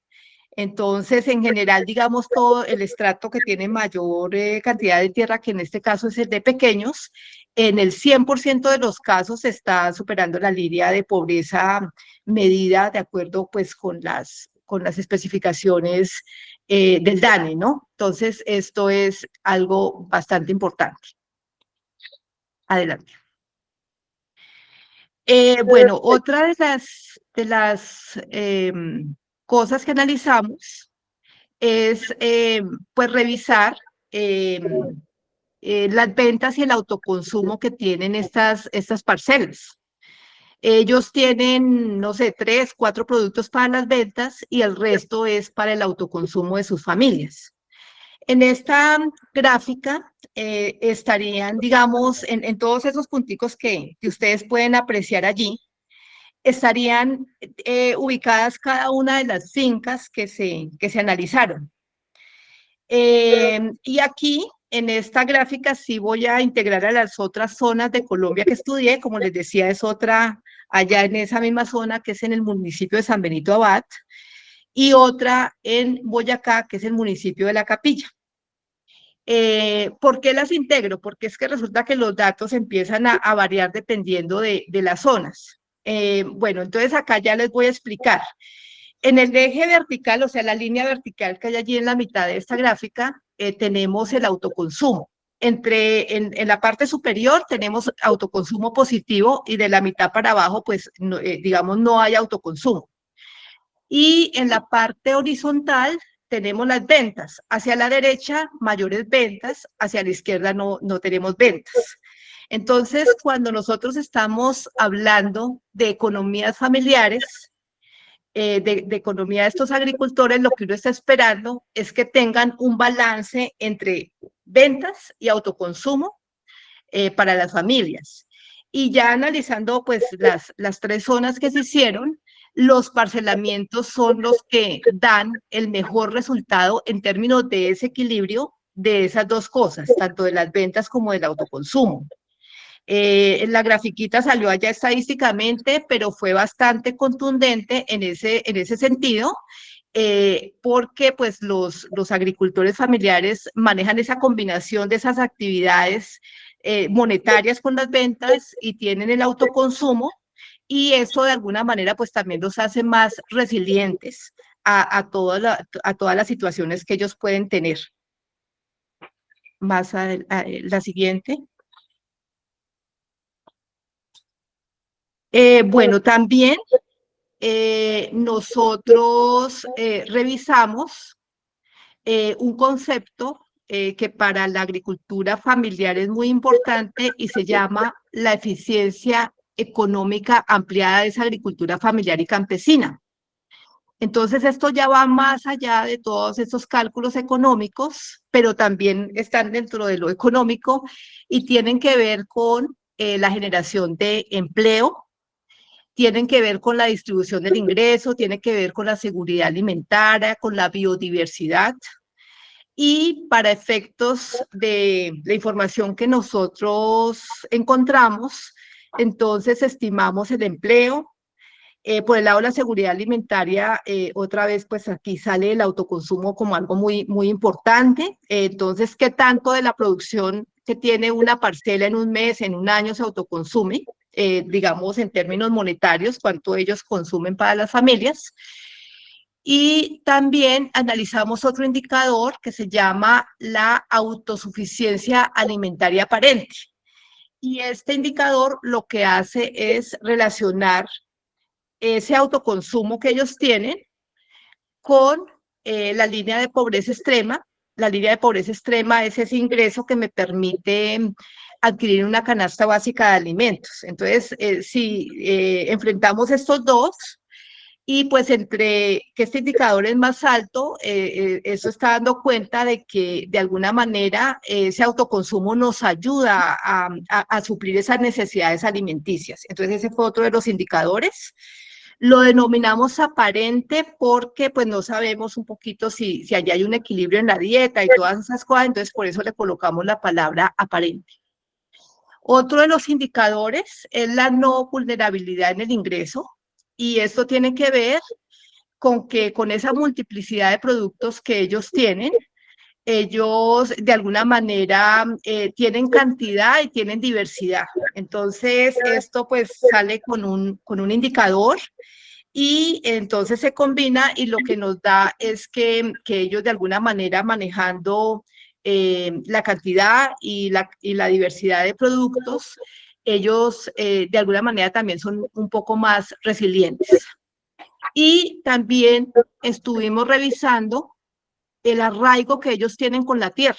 Entonces, en general, digamos, todo el estrato que tiene mayor cantidad de tierra, que en este caso es el de pequeños, en el 100% de los casos está superando la línea de pobreza medida de acuerdo pues con las especificaciones del DANE, ¿no? Entonces, esto es algo bastante importante. Adelante. Bueno, otra de las cosas que analizamos es pues revisar las ventas y el autoconsumo que tienen estas parcelas. Ellos tienen, no sé, 3, 4 productos para las ventas y el resto es para el autoconsumo de sus familias. En esta gráfica estarían, digamos, en todos esos punticos que ustedes pueden apreciar allí, estarían ubicadas cada una de las fincas que se analizaron. Y aquí, en esta gráfica, sí voy a integrar a las otras zonas de Colombia que estudié. Como les decía, es otra allá en esa misma zona, que es en el municipio de San Benito Abad, y otra en Boyacá, que es el municipio de La Capilla. ¿Por qué las integro? Porque es que resulta que los datos empiezan a variar dependiendo de las zonas. Bueno, entonces acá ya les voy a explicar. En el eje vertical, o sea, la línea vertical que hay allí en la mitad de esta gráfica, tenemos el autoconsumo. En la parte superior tenemos autoconsumo positivo y de la mitad para abajo, pues, no, digamos, no hay autoconsumo. Y en la parte horizontal tenemos las ventas. Hacia la derecha, mayores ventas, hacia la izquierda no tenemos ventas. Entonces, cuando nosotros estamos hablando de economías familiares, de economía de estos agricultores, lo que uno está esperando es que tengan un balance entre ventas y autoconsumo para las familias. Y ya analizando pues las tres zonas que se hicieron, los parcelamientos son los que dan el mejor resultado en términos de ese equilibrio de esas dos cosas, tanto de las ventas como del autoconsumo. La grafiquita salió allá estadísticamente, pero fue bastante contundente en ese sentido, porque pues los agricultores familiares manejan esa combinación de esas actividades monetarias con las ventas y tienen el autoconsumo, y eso de alguna manera pues también los hace más resilientes a todas las situaciones que ellos pueden tener. Más la siguiente. Bueno, también nosotros revisamos un concepto que para la agricultura familiar es muy importante y se llama la eficiencia económica ampliada de esa agricultura familiar y campesina. Entonces, esto ya va más allá de todos estos cálculos económicos, pero también están dentro de lo económico y tienen que ver con la generación de empleo, tienen que ver con la distribución del ingreso, tienen que ver con la seguridad alimentaria, con la biodiversidad. Y para efectos de la información que nosotros encontramos, entonces estimamos el empleo. Por el lado de la seguridad alimentaria, otra vez, pues aquí sale el autoconsumo como algo muy, muy importante. Entonces, ¿qué tanto de la producción que tiene una parcela en un mes, en un año, se autoconsume? Digamos, en términos monetarios, cuánto ellos consumen para las familias. Y también analizamos otro indicador que se llama la autosuficiencia alimentaria aparente. Y este indicador lo que hace es relacionar ese autoconsumo que ellos tienen con la línea de pobreza extrema. La línea de pobreza extrema es ese ingreso que me permite adquirir una canasta básica de alimentos. Entonces, si enfrentamos estos dos, y pues entre que este indicador es más alto, eso está dando cuenta de que de alguna manera ese autoconsumo nos ayuda a suplir esas necesidades alimenticias. Entonces ese fue otro de los indicadores. Lo denominamos aparente porque pues no sabemos un poquito si allá hay un equilibrio en la dieta y todas esas cosas, entonces por eso le colocamos la palabra aparente. Otro de los indicadores es la no vulnerabilidad en el ingreso, y esto tiene que ver con que con esa multiplicidad de productos que ellos tienen, ellos de alguna manera tienen cantidad y tienen diversidad. Entonces, esto pues sale con un indicador y entonces se combina y lo que nos da es que ellos de alguna manera manejando la cantidad y la diversidad de productos, ellos de alguna manera también son un poco más resilientes. Y también estuvimos revisando el arraigo que ellos tienen con la tierra.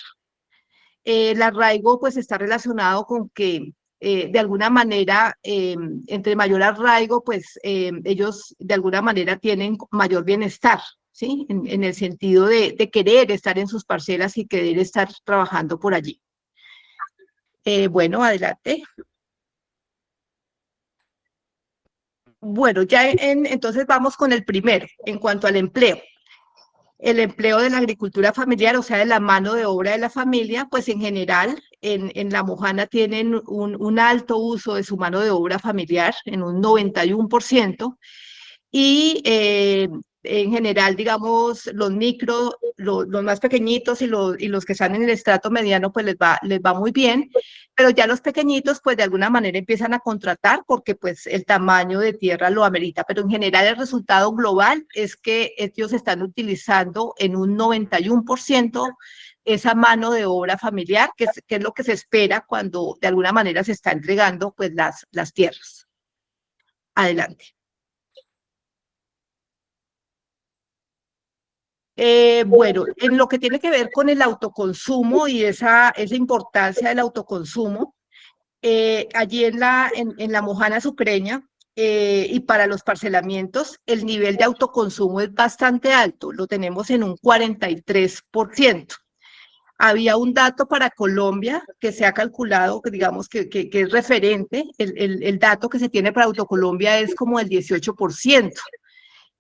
El arraigo pues está relacionado con que de alguna manera, entre mayor arraigo, pues ellos de alguna manera tienen mayor bienestar, ¿sí? En el sentido de querer estar en sus parcelas y querer estar trabajando por allí. Bueno, adelante. Bueno, ya entonces vamos con el primero, en cuanto al empleo. El empleo de la agricultura familiar, o sea, de la mano de obra de la familia, pues en general en La Mojana tienen un alto uso de su mano de obra familiar, en un 91%, y en general, digamos, los micro, los más pequeñitos y los que están en el estrato mediano, pues les va muy bien, pero ya los pequeñitos, pues de alguna manera empiezan a contratar porque pues el tamaño de tierra lo amerita, pero en general el resultado global es que ellos están utilizando en un 91% esa mano de obra familiar, que es lo que se espera cuando de alguna manera se está entregando pues las tierras. Adelante. Bueno, en lo que tiene que ver con el autoconsumo y esa importancia del autoconsumo, allí en la Mojana Sucreña y para los parcelamientos, el nivel de autoconsumo es bastante alto, lo tenemos en un 43%. Había un dato para Colombia que se ha calculado, que digamos que es referente, el dato que se tiene para Autocolombia es como el 18%.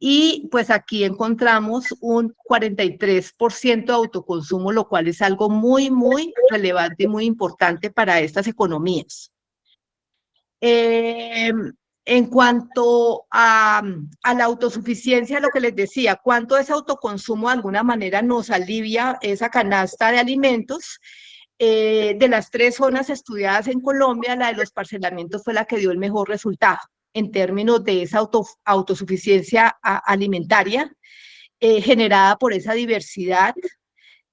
Y pues aquí encontramos un 43% de autoconsumo, lo cual es algo muy, muy relevante y muy importante para estas economías. En cuanto a la autosuficiencia, lo que les decía, cuánto ese autoconsumo de alguna manera nos alivia esa canasta de alimentos. De las 3 zonas estudiadas en Colombia, la de los parcelamientos fue la que dio el mejor resultado en términos de esa autosuficiencia alimentaria generada por esa diversidad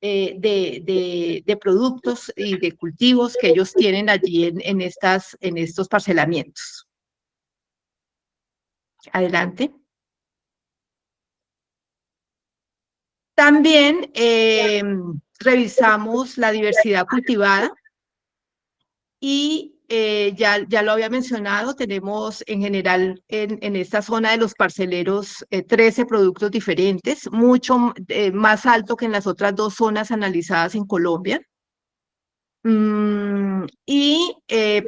de productos y de cultivos que ellos tienen allí en estos parcelamientos. Adelante. También revisamos la diversidad cultivada y ya lo había mencionado, tenemos en general en esta zona de los parceleros 13 productos diferentes, mucho más alto que en las otras 2 zonas analizadas en Colombia. Y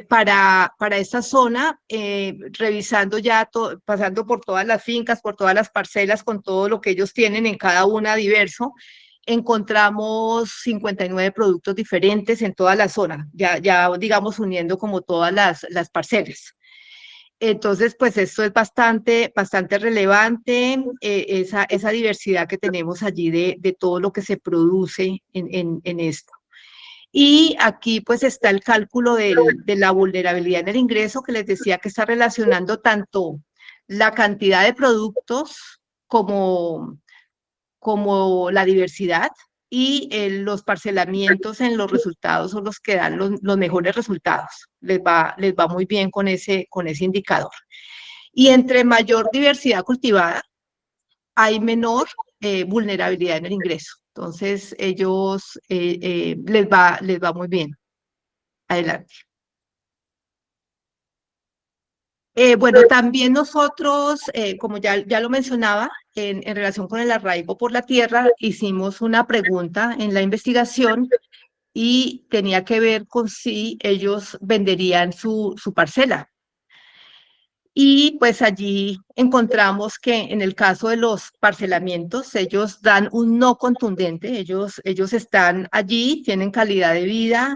para esta zona, revisando ya, pasando por todas las fincas, por todas las parcelas, con todo lo que ellos tienen en cada una diverso, encontramos 59 productos diferentes en toda la zona, ya digamos uniendo como todas las parcelas. Entonces, pues esto es bastante relevante, esa diversidad que tenemos allí de todo lo que se produce en esto. Y aquí pues está el cálculo de la vulnerabilidad en el ingreso, que les decía que está relacionando tanto la cantidad de productos como la diversidad, y los parcelamientos en los resultados son los que dan los mejores resultados. Les va muy bien con ese indicador. Y entre mayor diversidad cultivada, hay menor vulnerabilidad en el ingreso. Entonces, ellos les va muy bien. Adelante. Bueno, también nosotros, como ya lo mencionaba, en relación con el arraigo por la tierra, hicimos una pregunta en la investigación y tenía que ver con si ellos venderían su parcela. Y pues allí encontramos que en el caso de los parcelamientos, ellos dan un no contundente, ellos están allí, tienen calidad de vida,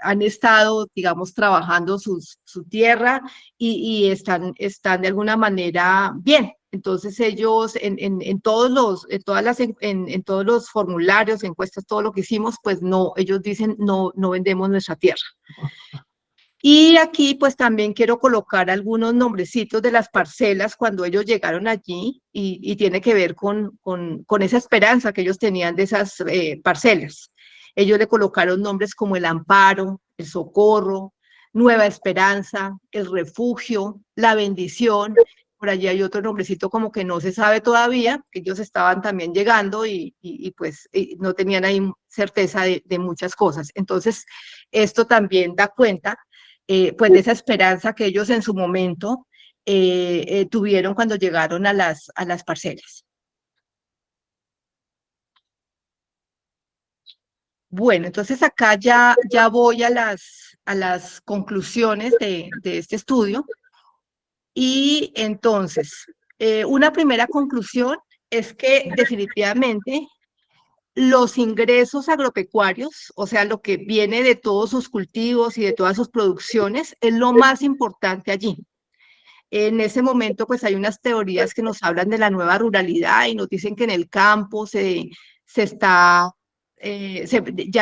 han estado, digamos, trabajando su tierra y están de alguna manera bien. Entonces ellos en todos los formularios, encuestas, todo lo que hicimos, pues no, ellos dicen no vendemos nuestra tierra. Y aquí pues también quiero colocar algunos nombrecitos de las parcelas cuando ellos llegaron allí y tiene que ver con esa esperanza que ellos tenían de esas parcelas. Ellos le colocaron nombres como el Amparo, el Socorro, Nueva Esperanza, el Refugio, la Bendición. Por allí hay otro nombrecito como que no se sabe todavía, que ellos estaban también llegando y pues no tenían ahí certeza de muchas cosas. Entonces, esto también da cuenta pues de esa esperanza que ellos en su momento tuvieron cuando llegaron a las parcelas. Bueno, entonces acá ya voy a las conclusiones de este estudio. Y entonces, una primera conclusión es que definitivamente los ingresos agropecuarios, o sea, lo que viene de todos sus cultivos y de todas sus producciones, es lo más importante allí. En ese momento, pues hay unas teorías que nos hablan de la nueva ruralidad y nos dicen que en el campo ya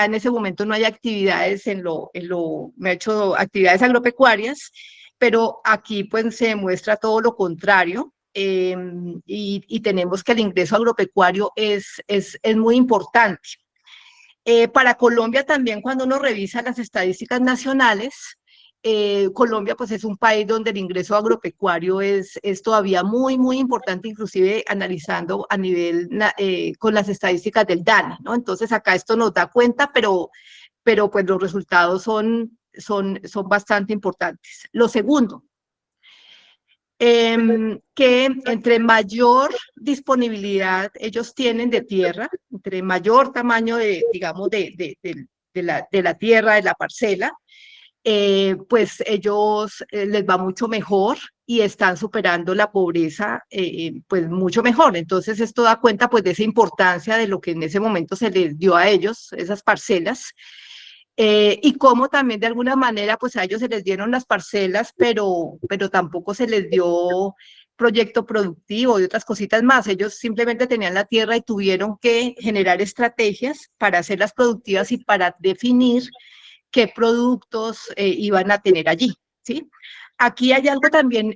en ese momento no hay actividades me ha hecho actividades agropecuarias, pero aquí pues se demuestra todo lo contrario. Y tenemos que el ingreso agropecuario es muy importante. Para Colombia también, cuando uno revisa las estadísticas nacionales, Colombia pues es un país donde el ingreso agropecuario es todavía muy, muy importante, inclusive analizando a nivel con las estadísticas del DANE, ¿no? Entonces acá esto nos da cuenta, pero pues los resultados son bastante importantes. Lo segundo, que entre mayor disponibilidad ellos tienen de tierra, entre mayor tamaño digamos, de la tierra, de la parcela, pues ellos les va mucho mejor y están superando la pobreza pues mucho mejor. Entonces esto da cuenta pues de esa importancia de lo que en ese momento se les dio a ellos, esas parcelas, y cómo también de alguna manera pues a ellos se les dieron las parcelas, pero tampoco se les dio proyecto productivo y otras cositas más. Ellos simplemente tenían la tierra y tuvieron que generar estrategias para hacerlas productivas y para definir qué productos iban a tener allí, ¿sí? Aquí hay algo también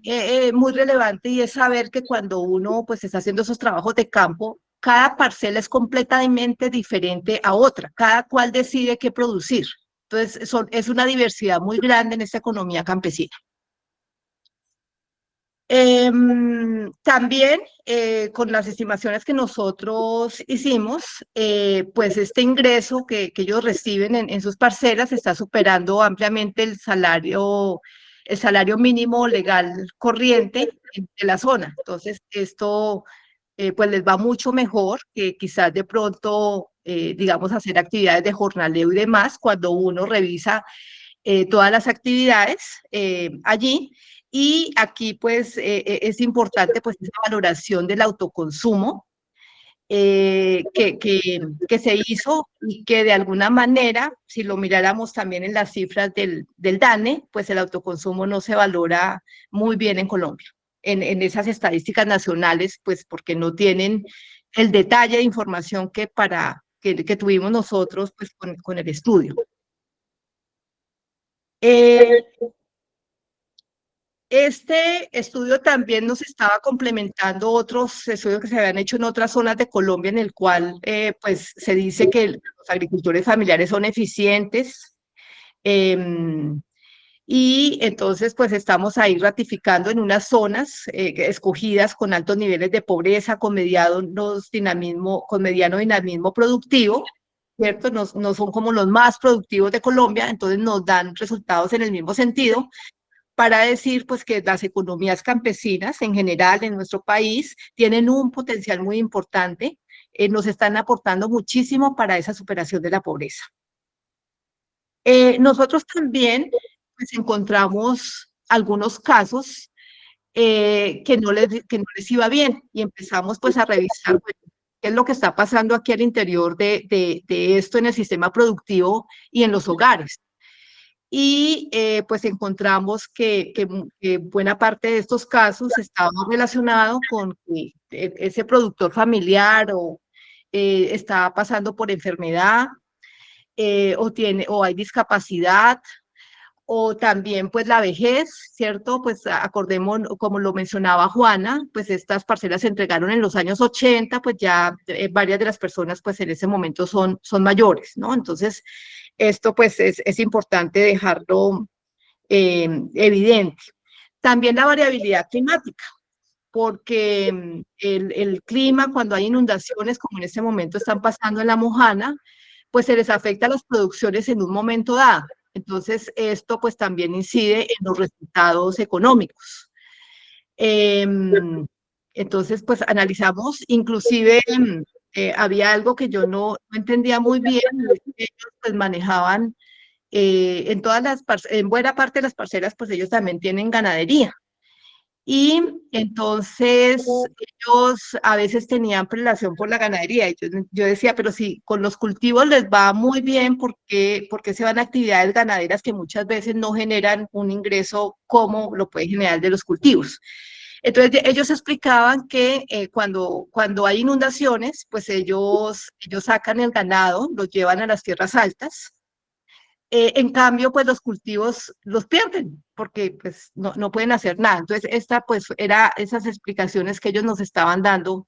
muy relevante y es saber que cuando uno pues está haciendo esos trabajos de campo, cada parcela es completamente diferente a otra, cada cual decide qué producir. Entonces, es una diversidad muy grande en esta economía campesina. También con las estimaciones que nosotros hicimos, pues este ingreso que ellos reciben en sus parcelas está superando ampliamente el salario mínimo legal corriente de la zona. Entonces, esto pues les va mucho mejor que quizás de pronto, digamos, hacer actividades de jornaleo y demás, cuando uno revisa todas las actividades allí. Y aquí, pues, es importante, pues, esa valoración del autoconsumo que se hizo y que de alguna manera, si lo miráramos también en las cifras del DANE, pues el autoconsumo no se valora muy bien en Colombia, en esas estadísticas nacionales, pues porque no tienen el detalle de información que tuvimos nosotros pues, con el estudio. Este estudio también nos estaba complementando otros estudios que se habían hecho en otras zonas de Colombia, en el cual pues se dice que los agricultores familiares son eficientes, y entonces pues estamos ahí ratificando en unas zonas escogidas con altos niveles de pobreza, con mediano dinamismo productivo, ¿cierto? No son como los más productivos de Colombia, entonces nos dan resultados en el mismo sentido, para decir pues que las economías campesinas en general en nuestro país tienen un potencial muy importante, nos están aportando muchísimo para esa superación de la pobreza. Nosotros también pues, encontramos algunos casos que no les iba bien y empezamos pues a revisar qué es lo que está pasando aquí al interior de esto en el sistema productivo y en los hogares. Y pues encontramos que buena parte de estos casos estaba relacionado con que ese productor familiar está pasando por enfermedad o hay discapacidad o también pues la vejez, ¿cierto? Pues acordemos, como lo mencionaba Juana, pues estas parcelas se entregaron en los años 80, pues ya varias de las personas pues en ese momento son mayores, ¿no? Entonces, esto pues es importante dejarlo evidente. También la variabilidad climática, porque el clima, cuando hay inundaciones, como en este momento están pasando en La Mojana, pues se les afecta a las producciones en un momento dado. Entonces, esto pues también incide en los resultados económicos. Entonces, pues analizamos, inclusive había algo que yo no entendía muy bien, ellos pues manejaban en buena parte de las parcelas, pues ellos también tienen ganadería. Y entonces ellos a veces tenían prelación por la ganadería. Y yo decía, pero si con los cultivos les va muy bien, ¿por qué se van a actividades ganaderas que muchas veces no generan un ingreso como lo puede generar de los cultivos? Entonces ellos explicaban que cuando hay inundaciones, pues ellos sacan el ganado, los llevan a las tierras altas. En cambio, pues los cultivos los pierden porque pues no pueden hacer nada. Entonces, pues era esas explicaciones que ellos nos estaban dando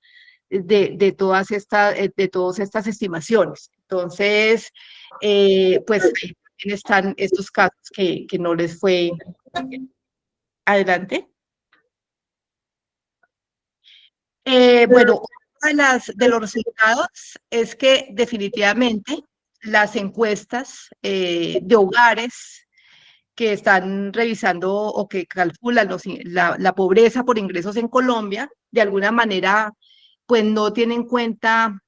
de todas estas estimaciones. Entonces, pues ahí también están estos casos que no les fue adelante. Bueno, uno de los resultados es que definitivamente las encuestas de hogares que están revisando o que calculan la pobreza por ingresos en Colombia, de alguna manera, pues no tienen en cuenta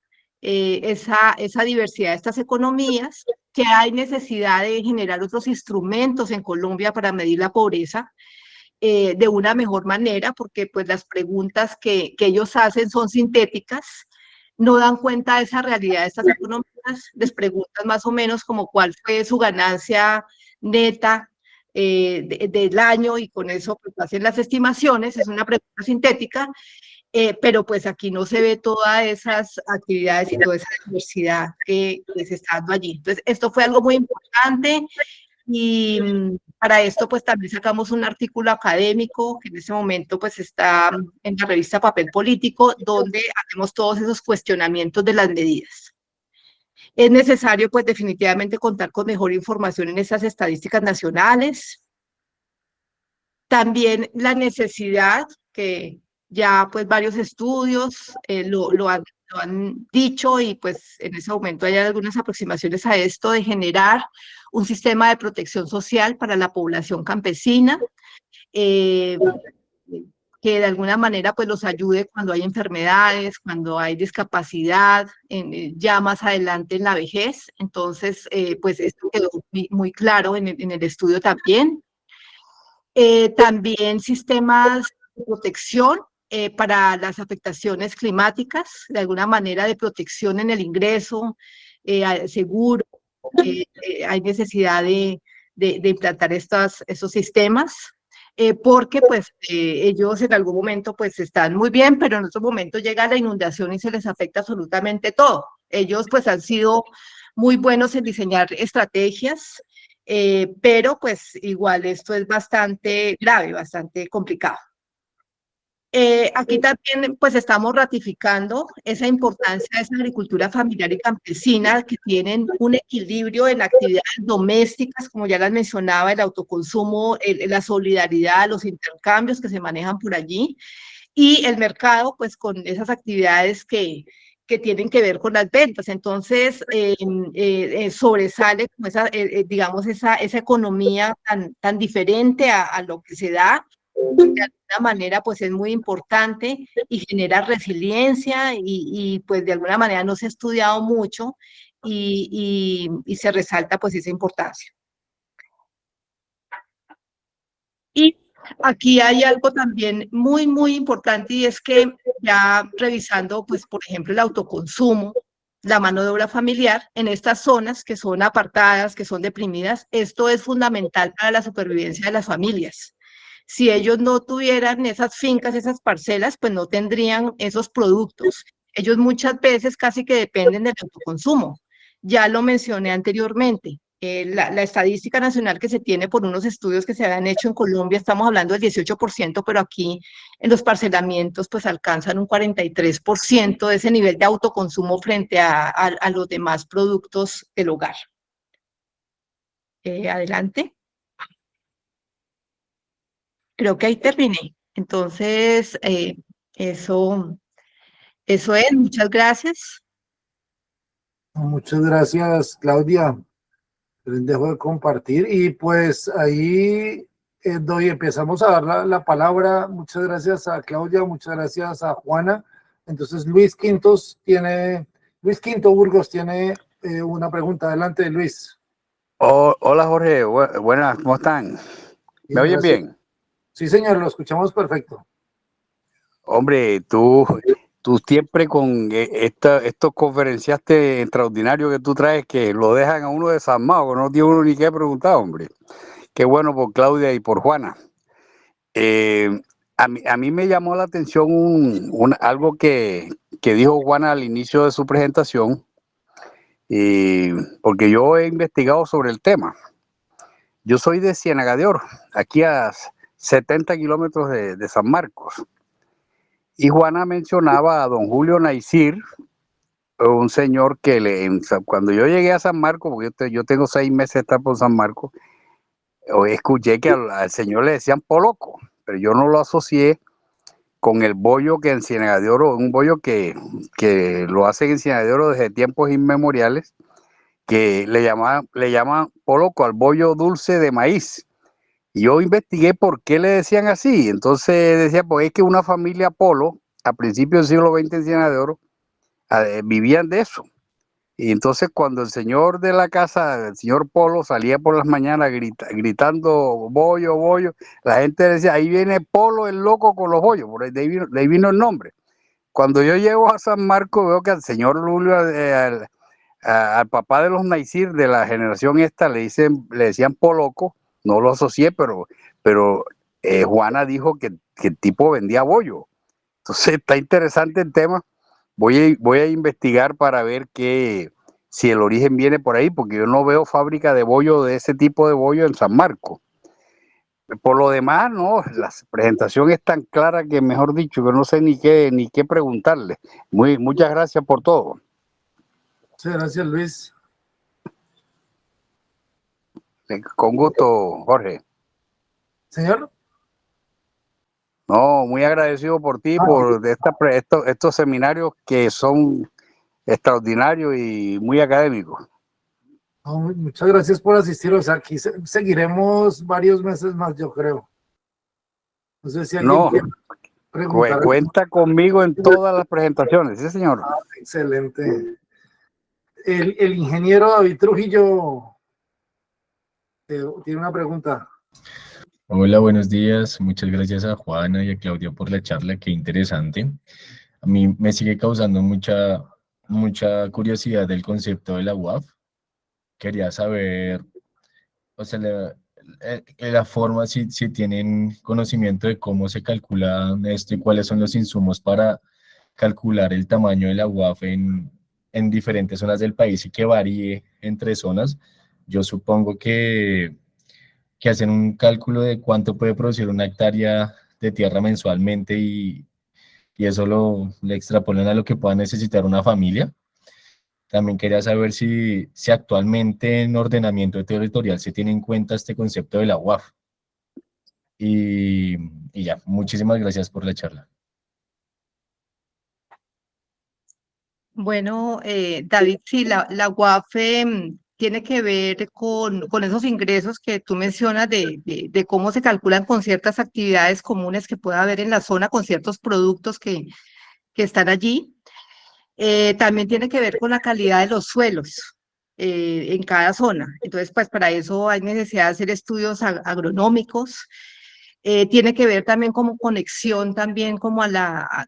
esa diversidad de estas economías, que hay necesidad de generar otros instrumentos en Colombia para medir la pobreza de una mejor manera, porque pues las preguntas que ellos hacen son sintéticas, no dan cuenta de esa realidad de estas economías, les preguntan más o menos como cuál fue su ganancia neta del año y con eso pues, hacen las estimaciones, es una pregunta sintética, pero pues aquí no se ve todas esas actividades y toda esa diversidad que se está dando allí. Entonces, esto fue algo muy importante y para esto pues también sacamos un artículo académico que en ese momento pues está en la revista Papel Político, donde hacemos todos esos cuestionamientos de las medidas. Es necesario pues definitivamente contar con mejor información en estas estadísticas nacionales. También la necesidad que ya pues varios estudios lo han dicho y pues en ese momento hay algunas aproximaciones a esto de generar un sistema de protección social para la población campesina, que de alguna manera pues los ayude cuando hay enfermedades, cuando hay discapacidad, ya más adelante en la vejez. Entonces, pues esto quedó muy claro en el estudio también. También sistemas de protección para las afectaciones climáticas, de alguna manera de protección en el ingreso, seguro. Hay necesidad de implantar esos sistemas, porque pues ellos en algún momento pues están muy bien, pero en otro momento llega la inundación y se les afecta absolutamente todo. Ellos pues han sido muy buenos en diseñar estrategias, pero pues igual esto es bastante grave, bastante complicado. Aquí también pues estamos ratificando esa importancia de esa agricultura familiar y campesina que tienen un equilibrio en actividades domésticas, como ya las mencionaba, el autoconsumo, la solidaridad, los intercambios que se manejan por allí, y el mercado pues con esas actividades que tienen que ver con las ventas. Entonces, sobresale como digamos, esa economía tan diferente a lo que se da. De alguna manera, pues es muy importante y genera resiliencia y pues de alguna manera no se ha estudiado mucho y se resalta pues esa importancia. Y aquí hay algo también muy importante y es que ya revisando, pues, por ejemplo, el autoconsumo, la mano de obra familiar en estas zonas que son apartadas, que son deprimidas, esto es fundamental para la supervivencia de las familias. Si ellos no tuvieran esas fincas, esas parcelas, pues no tendrían esos productos. Ellos muchas veces casi que dependen del autoconsumo. Ya lo mencioné anteriormente. La estadística nacional que se tiene por unos estudios que se habían hecho en Colombia, estamos hablando del 18%, pero aquí en los parcelamientos pues alcanzan un 43% de ese nivel de autoconsumo frente a los demás productos del hogar. Adelante. Creo que ahí terminé. Entonces, eso es. Muchas gracias.
Muchas gracias, Claudia. Les dejo de compartir y pues ahí empezamos a dar la palabra. Muchas gracias a Claudia, muchas gracias a Juana. Entonces Luis Quinto Burgos tiene una pregunta. Adelante, Luis.
Hola Jorge, buenas, ¿cómo están? ¿Me oyes bien?
Sí, señor, lo escuchamos perfecto.
Hombre, tú siempre con estos conferenciantes extraordinarios que tú traes que lo dejan a uno desarmado, que no tiene uno ni qué preguntar, hombre. Qué bueno por Claudia y por Juana. A mí me llamó la atención algo que dijo Juana al inicio de su presentación, porque yo he investigado sobre el tema. Yo soy de Ciénaga de Oro, aquí a 70 kilómetros de San Marcos. Y Juana mencionaba a don Julio Naisir, un señor que cuando yo llegué a San Marcos, porque yo tengo 6 meses de estar por San Marcos, hoy escuché que al señor le decían poloco, pero yo no lo asocié con el bollo que en Ciénaga de Oro, un bollo que lo hacen en Ciénaga de Oro desde tiempos inmemoriales, que le llaman poloco al bollo dulce de maíz. Y yo investigué por qué le decían así. Entonces decía, pues es que una familia Polo, a principios del siglo XX en Ciénaga de Oro, vivían de eso. Y entonces cuando el señor de la casa, el señor Polo, salía por las mañanas gritando bollo, bollo, la gente decía, ahí viene Polo el loco con los bollos, por ahí, de ahí vino el nombre. Cuando yo llego a San Marcos veo que al señor Lulio, al papá de los Naisir de la generación esta, le decían Poloco, no lo asocié, pero Juana dijo que el tipo vendía bollo. Entonces está interesante el tema. Voy a investigar para ver si el origen viene por ahí, porque yo no veo fábrica de bollo, de ese tipo de bollo en San Marcos. Por lo demás, no, la presentación es tan clara que, mejor dicho, que no sé ni qué preguntarle. Muchas gracias por todo.
Muchas gracias, Luis.
Con gusto, Jorge.
Señor.
No, muy agradecido por ti, por estos seminarios que son extraordinarios y muy académicos.
No, muchas gracias por asistir. O sea, aquí seguiremos varios meses más, yo creo. No sé si alguien quiere preguntar.
Cuenta conmigo en todas las presentaciones, sí, señor.
Excelente. El ingeniero David Trujillo tiene una pregunta.
Hola, buenos días. Muchas gracias a Juana y a Claudia por la charla, qué interesante. A mí me sigue causando mucha curiosidad del concepto de la UAF. Quería saber, o sea, la forma, si tienen conocimiento de cómo se calcula esto y cuáles son los insumos para calcular el tamaño de la UAF en diferentes zonas del país y que varíe entre zonas. Yo supongo que hacen un cálculo de cuánto puede producir una hectárea de tierra mensualmente y eso le extrapolan a lo que pueda necesitar una familia. También quería saber si actualmente en ordenamiento territorial se tiene en cuenta este concepto de la UAF. Y ya, muchísimas gracias por la charla.
Bueno, David, sí, la UAF tiene que ver con esos ingresos que tú mencionas de cómo se calculan con ciertas actividades comunes que pueda haber en la zona, con ciertos productos que están allí. También tiene que ver con la calidad de los suelos en cada zona. Entonces, pues para eso hay necesidad de hacer estudios agronómicos. Tiene que ver también como conexión también como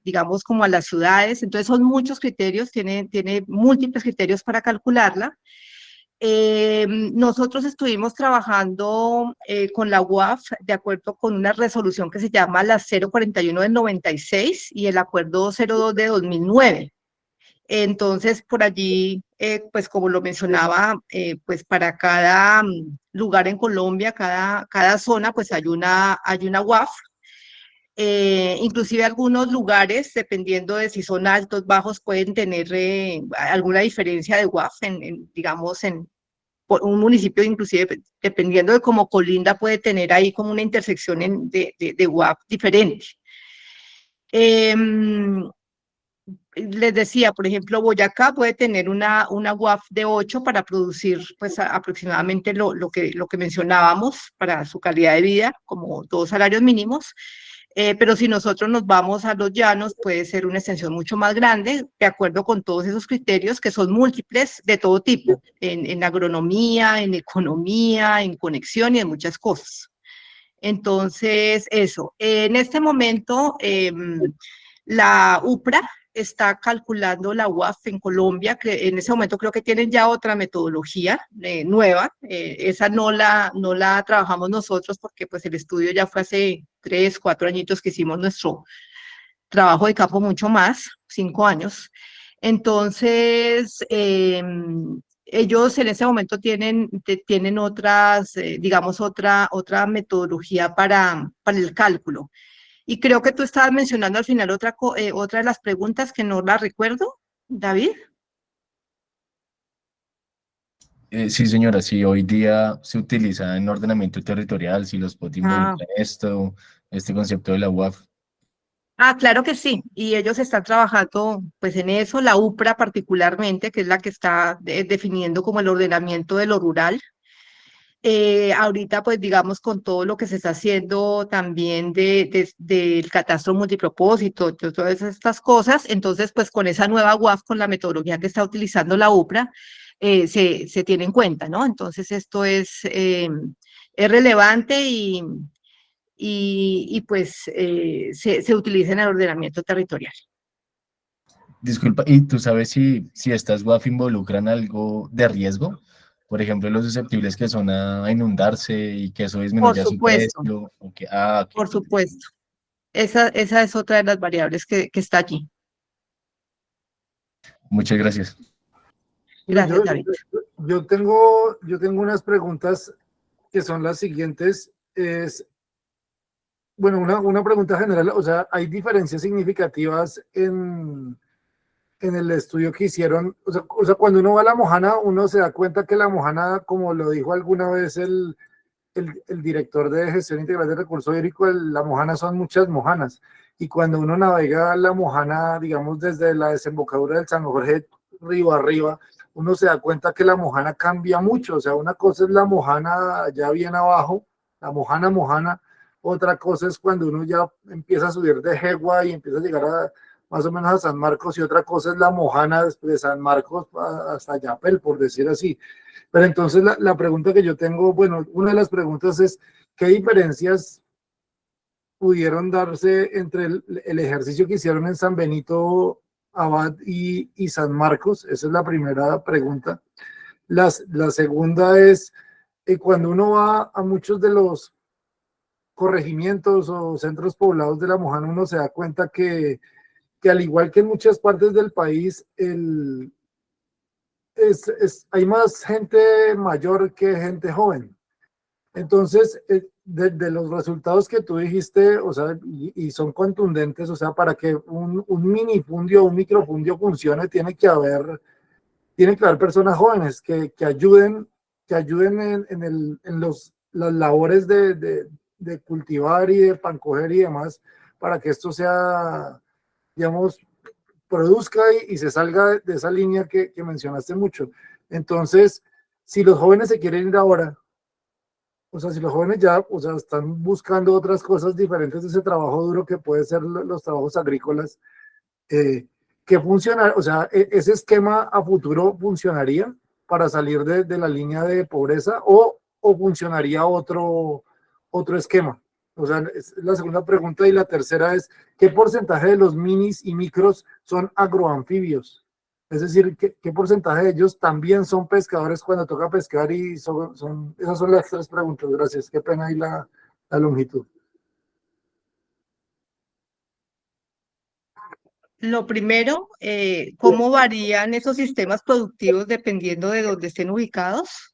digamos, como a las ciudades. Entonces son muchos criterios, tiene múltiples criterios para calcularla. Nosotros estuvimos trabajando con la UAF de acuerdo con una resolución que se llama la 041 del 96 y el acuerdo 02 de 2009. Entonces, por allí, pues como lo mencionaba, pues para cada lugar en Colombia, cada zona, pues hay una UAF. Inclusive algunos lugares, dependiendo de si son altos, bajos, pueden tener alguna diferencia de UAF, digamos, en un municipio, inclusive, dependiendo de cómo colinda, puede tener ahí como una intersección de UAF diferente. Les decía, por ejemplo, Boyacá puede tener una UAF de 8 para producir pues aproximadamente lo que mencionábamos para su calidad de vida, como 2 salarios mínimos, pero si nosotros nos vamos a los llanos puede ser una extensión mucho más grande, de acuerdo con todos esos criterios que son múltiples de todo tipo, en agronomía, en economía, en conexión y en muchas cosas. Entonces, eso. En este momento, la UPRA está calculando la UAF en Colombia, que en ese momento creo que tienen ya otra metodología nueva, esa no la trabajamos nosotros porque pues el estudio ya fue hace 3, 4 añitos que hicimos nuestro trabajo de campo mucho más, 5 años. Entonces, ellos en ese momento tienen otras, digamos, otra metodología para el cálculo. Y creo que tú estabas mencionando al final otra de las preguntas que no la recuerdo, David.
Sí, señora, sí, hoy día se utiliza en ordenamiento territorial, si los POT
Ah,
involucran esto, este concepto de la UAF.
claro que sí, y ellos están trabajando pues en eso, la UPRA particularmente, que es la que está definiendo como el ordenamiento de lo rural. Ahorita, pues digamos, con todo lo que se está haciendo también del catastro multipropósito, de todas estas cosas, entonces, pues con esa nueva UAF, con la metodología que está utilizando la UPRA, se tiene en cuenta, ¿no? Entonces, esto es relevante y pues se utiliza en el ordenamiento territorial.
Disculpa, ¿y tú sabes si estas WAF involucran algo de riesgo? Por ejemplo, los susceptibles que son a inundarse y que eso
Por
disminuya su
supuesto,
precio. Ok.
por supuesto. Esa es otra de las variables que está allí.
Muchas gracias.
Bueno,
Gracias, David.
yo tengo unas preguntas que son las siguientes. Bueno, una pregunta general, o sea, ¿hay diferencias significativas en el estudio que hicieron? O sea, cuando uno va a la Mojana, uno se da cuenta que la Mojana, como lo dijo alguna vez el director de gestión integral de recursos hídricos, la Mojana son muchas mojanas. Y cuando uno navega la Mojana, digamos, desde la desembocadura del San Jorge río arriba, uno se da cuenta que la Mojana cambia mucho. O sea, una cosa es la Mojana ya bien abajo, la Mojana. Otra cosa es cuando uno ya empieza a subir de Jegua y empieza a llegar más o menos a San Marcos, y otra cosa es la Mojana desde de San Marcos hasta Yapel, por decir así. Pero entonces la pregunta que yo tengo, bueno, una de las preguntas es, ¿qué diferencias pudieron darse entre el ejercicio que hicieron en San Benito Abad y San Marcos? Esa es la primera pregunta. La segunda es, cuando uno va a muchos de los corregimientos o centros poblados de la Mojana, uno se da cuenta que al igual que en muchas partes del país, hay más gente mayor que gente joven. Entonces, de los resultados que tú dijiste, o sea, y son contundentes, o sea, para que un minifundio, un microfundio funcione, tiene que haber personas jóvenes que ayuden en las labores de cultivar y de pancoger y demás, para que esto sea, digamos, produzca y se salga de esa línea que mencionaste mucho. Entonces, si los jóvenes se quieren ir ahora, o sea, si los jóvenes ya, o sea, están buscando otras cosas diferentes de ese trabajo duro que puede ser los trabajos agrícolas, que funciona, o sea, ese esquema a futuro funcionaría para salir de la línea de pobreza, o funcionaría otro esquema. O sea, es la segunda pregunta. Y la tercera es, ¿qué porcentaje de los minis y micros son agroanfibios? Es decir, ¿qué porcentaje de ellos también son pescadores cuando toca pescar? Y esas son las tres preguntas. Gracias. Qué pena ahí la longitud.
Lo primero, ¿cómo varían esos sistemas productivos dependiendo de dónde estén ubicados?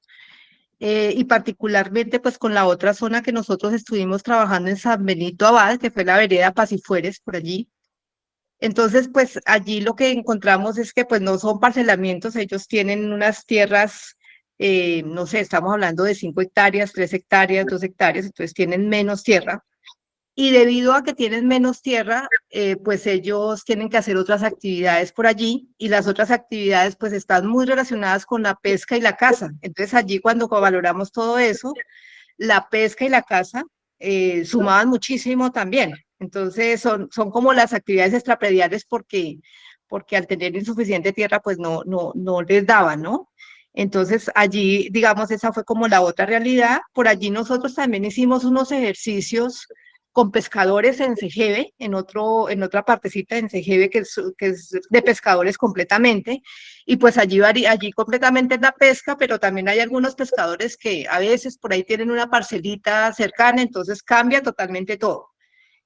Y particularmente pues con la otra zona que nosotros estuvimos trabajando en San Benito Abad, que fue la vereda Pacifueres por allí. Entonces, pues allí lo que encontramos es que pues no son parcelamientos, ellos tienen unas tierras, no sé, estamos hablando de 5 hectáreas, 3 hectáreas, 2 hectáreas, entonces tienen menos tierra. Y debido a que tienen menos tierra, pues ellos tienen que hacer otras actividades por allí, y las otras actividades pues están muy relacionadas con la pesca y la caza. Entonces allí cuando valoramos todo eso, la pesca y la caza sumaban muchísimo también. Entonces son como las actividades extraprediales porque al tener insuficiente tierra pues no les daban, ¿no? Entonces allí, digamos, esa fue como la otra realidad. Por allí nosotros también hicimos unos ejercicios con pescadores en Segeve, en otra partecita en Segeve que es de pescadores completamente, y pues allí completamente es la pesca, pero también hay algunos pescadores que a veces por ahí tienen una parcelita cercana, entonces cambia totalmente todo.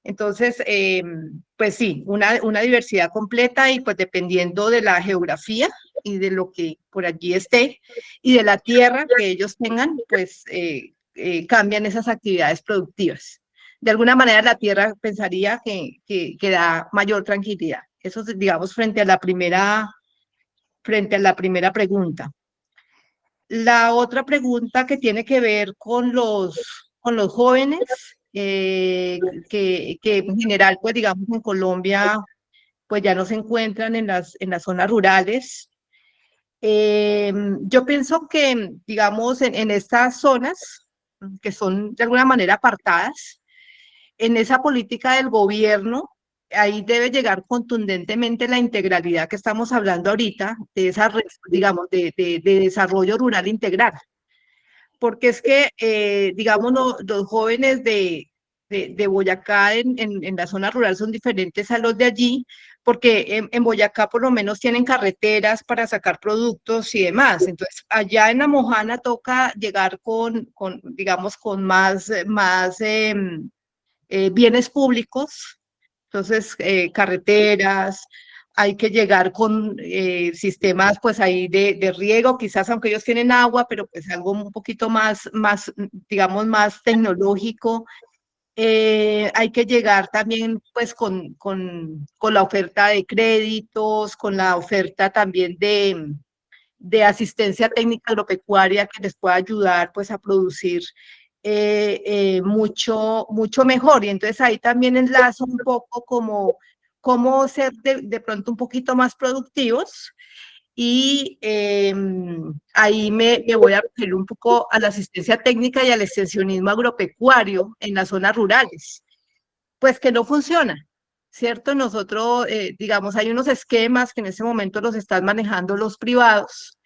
Entonces, pues sí, una diversidad completa, y pues dependiendo de la geografía y de lo que por allí esté y de la tierra que ellos tengan, pues cambian esas actividades productivas. De alguna manera la tierra pensaría que da mayor tranquilidad. Eso es, digamos, frente a la primera pregunta. La otra pregunta que tiene que ver con los jóvenes, que en general, pues digamos en Colombia, pues ya no se encuentran en las zonas rurales. Yo pienso que, digamos, en estas zonas que son de alguna manera apartadas, en esa política del gobierno, ahí debe llegar contundentemente la integralidad que estamos hablando ahorita, de esa, digamos, de desarrollo rural integral. Porque es que, digamos, los jóvenes de Boyacá en la zona rural son diferentes a los de allí, porque en Boyacá por lo menos tienen carreteras para sacar productos y demás. Entonces, allá en La Mojana toca llegar digamos, con más bienes públicos, entonces carreteras, hay que llegar con sistemas pues ahí de riego, quizás aunque ellos tienen agua, pero pues algo un poquito más digamos, más tecnológico. Hay que llegar también pues con la oferta de créditos, con la oferta también de asistencia técnica agropecuaria que les pueda ayudar pues a producir mucho mejor. Y entonces ahí también enlazo un poco como cómo ser de pronto un poquito más productivos. Y ahí me voy a referir un poco a la asistencia técnica y al extensionismo agropecuario en las zonas rurales, pues que no funciona, ¿cierto? Nosotros, digamos, hay unos esquemas que en ese momento los están manejando los privados,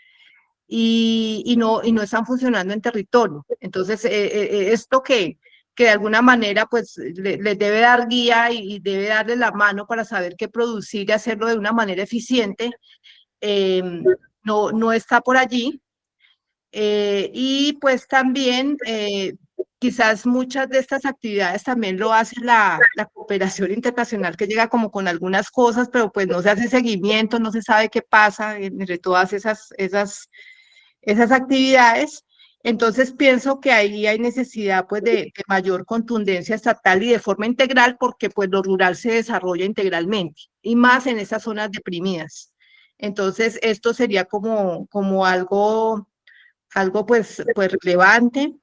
y no están funcionando en territorio. Entonces, esto que de alguna manera pues les debe dar guía y debe darle la mano para saber qué producir y hacerlo de una manera eficiente, no está por allí. Y pues también quizás muchas de estas actividades también lo hace la cooperación internacional, que llega como con algunas cosas, pero pues no se hace seguimiento, no se sabe qué pasa entre todas esas actividades. Entonces pienso que ahí hay necesidad pues de mayor contundencia estatal y de forma integral, porque pues lo rural se desarrolla integralmente y más en esas zonas deprimidas. Entonces esto sería como algo pues relevante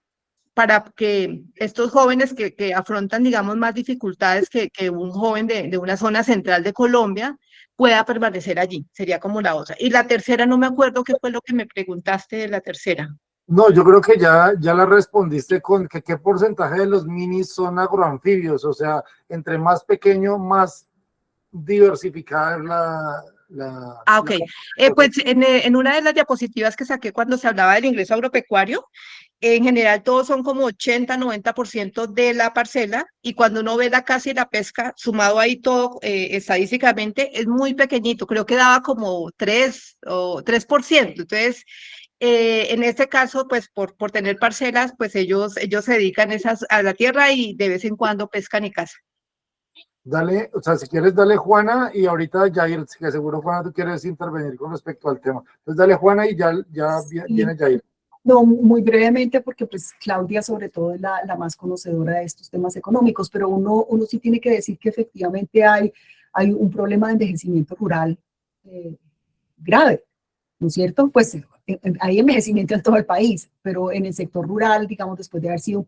para que estos jóvenes que afrontan, digamos, más dificultades que un joven de una zona central de Colombia pueda permanecer allí. Sería como la otra. Y la tercera, no me acuerdo qué fue lo que me preguntaste de la tercera.
No, yo creo que ya la respondiste con que qué porcentaje de los minis son agroanfibios, o sea, entre más pequeño, más diversificada es
Ok. Pues en una de las diapositivas que saqué cuando se hablaba del ingreso agropecuario, en general todos son como 80-90% de la parcela, y cuando uno ve la caza y la pesca, sumado ahí todo estadísticamente, es muy pequeñito, creo que daba como 3%. Entonces, en este caso, pues por tener parcelas, pues ellos se dedican a la tierra y de vez en cuando pescan y cazan.
Dale, o sea, si quieres, dale Juana, y ahorita Jair, que seguro Juana tú quieres intervenir con respecto al tema. Entonces dale Juana y ya viene Jair.
No, muy brevemente, porque pues Claudia sobre todo es la más conocedora de estos temas económicos, pero uno sí tiene que decir que efectivamente hay un problema de envejecimiento rural grave, ¿no es cierto? Pues hay envejecimiento en todo el país, pero en el sector rural, digamos, después de haber sido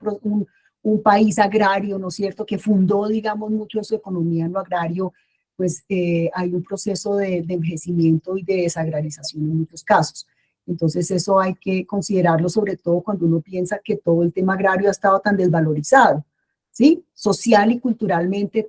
un país agrario, ¿no es cierto?, que fundó, digamos, mucho de su economía en lo agrario, pues hay un proceso de envejecimiento y de desagrarización en muchos casos. Entonces eso hay que considerarlo, sobre todo cuando uno piensa que todo el tema agrario ha estado tan desvalorizado, ¿sí? Social y culturalmente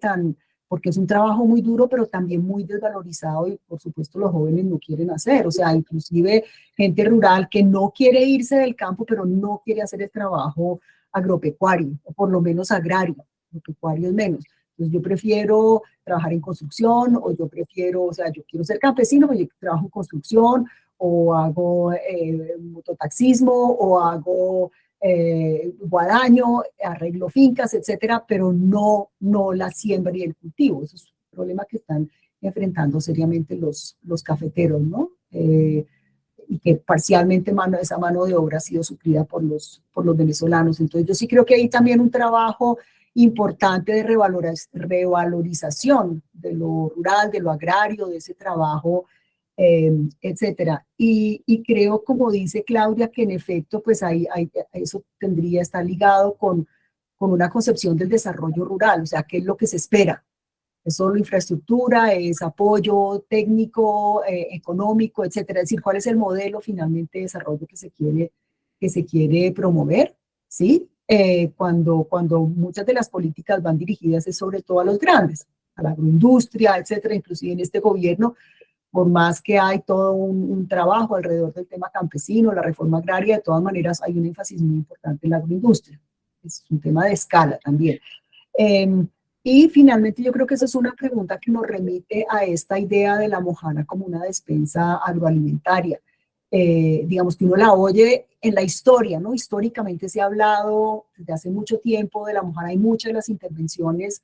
porque es un trabajo muy duro, pero también muy desvalorizado, y por supuesto los jóvenes no quieren hacer. O sea, inclusive gente rural que no quiere irse del campo, pero no quiere hacer el trabajo agropecuario, o por lo menos agrario, agropecuario es menos. Entonces yo prefiero trabajar en construcción, o yo quiero ser campesino, pero yo trabajo en construcción, o hago mototaxismo, o hago guadaño, arreglo fincas, etcétera, pero no la siembra y el cultivo. Eso es un problema que están enfrentando seriamente los cafeteros, ¿no? Y que parcialmente esa mano de obra ha sido suplida por los venezolanos. Entonces yo sí creo que hay también un trabajo importante de revalorización de lo rural, de lo agrario, de ese trabajo etcétera. Y creo, como dice Claudia, que en efecto, pues eso tendría que estar ligado con una concepción del desarrollo rural, o sea, ¿qué es lo que se espera? ¿Es solo infraestructura? ¿Es apoyo técnico, económico, etcétera? Es decir, ¿cuál es el modelo finalmente de desarrollo que se quiere promover? ¿Sí? Cuando muchas de las políticas van dirigidas es sobre todo a los grandes, a la agroindustria, etcétera. Inclusive en este gobierno, por más que hay todo un trabajo alrededor del tema campesino, la reforma agraria, de todas maneras hay un énfasis muy importante en la agroindustria. Es un tema de escala también. Y finalmente yo creo que esa es una pregunta que nos remite a esta idea de la mojana como una despensa agroalimentaria. Digamos que uno la oye en la historia, ¿no? Históricamente se ha hablado desde hace mucho tiempo de la mojana, hay muchas de las intervenciones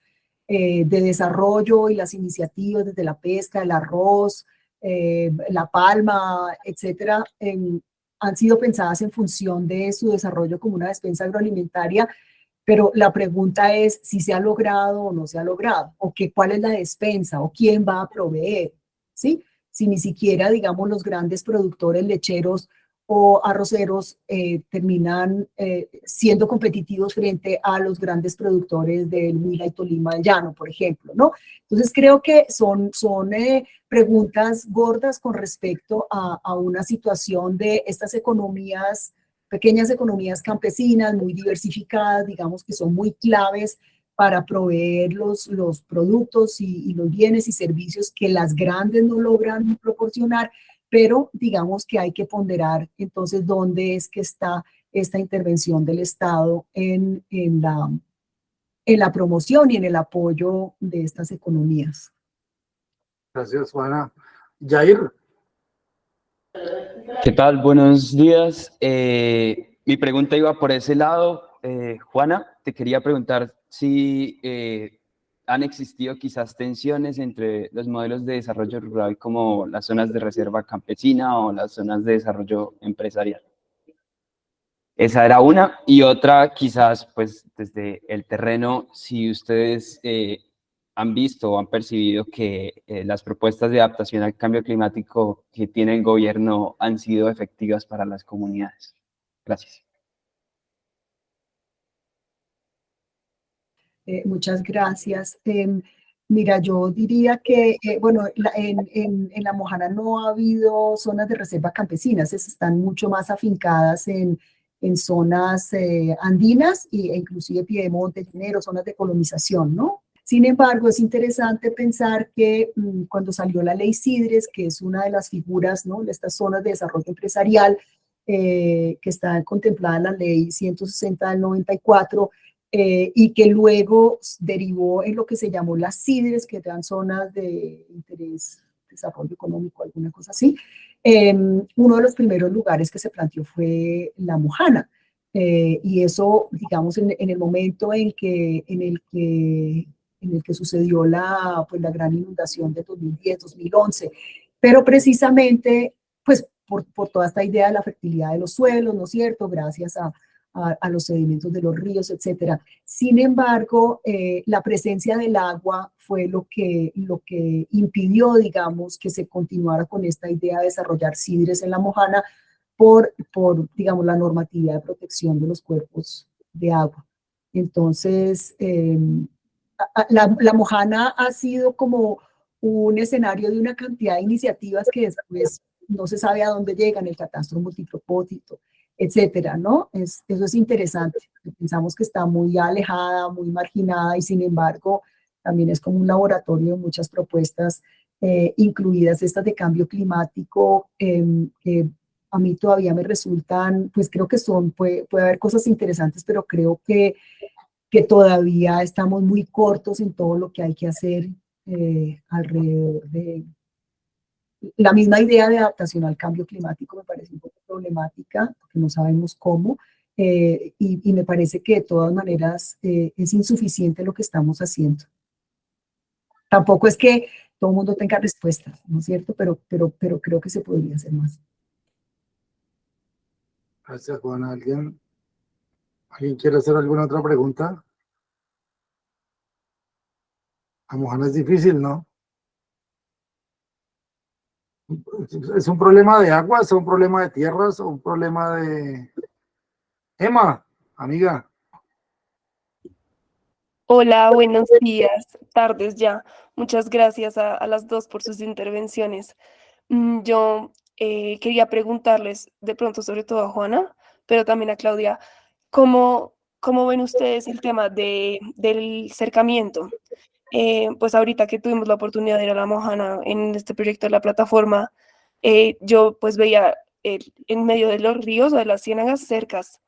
de desarrollo y las iniciativas desde la pesca, el arroz, la palma, etcétera, han sido pensadas en función de su desarrollo como una despensa agroalimentaria, pero la pregunta es si se ha logrado o no se ha logrado, o cuál es la despensa, o quién va a proveer, ¿sí? Si ni siquiera, digamos, los grandes productores lecheros o arroceros terminan siendo competitivos frente a los grandes productores del Huila y Tolima del Llano, por ejemplo, ¿no? Entonces creo que son preguntas gordas con respecto a una situación de estas economías, pequeñas economías campesinas, muy diversificadas, digamos que son muy claves para proveer los productos y los bienes y servicios que las grandes no logran proporcionar, pero digamos que hay que ponderar entonces dónde es que está esta intervención del Estado en la promoción y en el apoyo de estas economías.
Gracias, Juana. Jair.
¿Qué tal? Buenos días. Mi pregunta iba por ese lado. Juana, te quería preguntar si han existido quizás tensiones entre los modelos de desarrollo rural como las zonas de reserva campesina o las zonas de desarrollo empresarial. Esa era una. Y otra, quizás, pues, desde el terreno, si ustedes han visto o han percibido que las propuestas de adaptación al cambio climático que tiene el gobierno han sido efectivas para las comunidades. Gracias.
Muchas gracias. Mira, yo diría que, bueno, en La Mojana no ha habido zonas de reserva campesinas, están mucho más afincadas en zonas andinas e inclusive Piedemonte, Llanero, zonas de colonización, ¿no? Sin embargo, es interesante pensar que cuando salió la ley CIDRES, que es una de las figuras, ¿no?, de estas zonas de desarrollo empresarial que está contemplada en la ley 160 del 94, y que luego derivó en lo que se llamó las CIDRES, que eran zonas de interés, desarrollo económico, alguna cosa así. Uno de los primeros lugares que se planteó fue La Mojana. Y eso, digamos, en el momento en el que sucedió la gran inundación de 2010-2011. Pero precisamente, pues, por toda esta idea de la fertilidad de los suelos, ¿no es cierto?, gracias a los sedimentos de los ríos, etcétera. Sin embargo, la presencia del agua fue lo que impidió, digamos, que se continuara con esta idea de desarrollar CIDRES en La Mojana por digamos, la normatividad de protección de los cuerpos de agua. Entonces, la Mojana ha sido como un escenario de una cantidad de iniciativas que después no se sabe a dónde llegan, el catastro multipropósito, etcétera, ¿no? Eso es interesante. Pensamos que está muy alejada, muy marginada y sin embargo también es como un laboratorio de muchas propuestas, incluidas estas de cambio climático, que a mí todavía me resultan, pues creo que puede haber cosas interesantes, pero creo que todavía estamos muy cortos en todo lo que hay que hacer alrededor de la misma idea de adaptación al cambio climático. Me parece un poco problemática, porque no sabemos cómo, y me parece que de todas maneras es insuficiente lo que estamos haciendo. Tampoco es que todo el mundo tenga respuestas, ¿no es cierto? Pero creo que se podría hacer más.
Gracias, Juana. ¿Alguien quiere hacer alguna otra pregunta? A Mojana es difícil, ¿no? ¿Es un problema de agua, es un problema de tierras o un problema de... Emma, amiga,
Hola, buenos días, tardes ya. Muchas gracias a las dos por sus intervenciones. Yo quería preguntarles de pronto, sobre todo a Juana, pero también a Claudia, ¿cómo ven ustedes el tema del cercamiento? Pues ahorita que tuvimos la oportunidad de ir a La Mojana en este proyecto de la plataforma, yo pues veía en medio de los ríos o de las ciénagas cercas,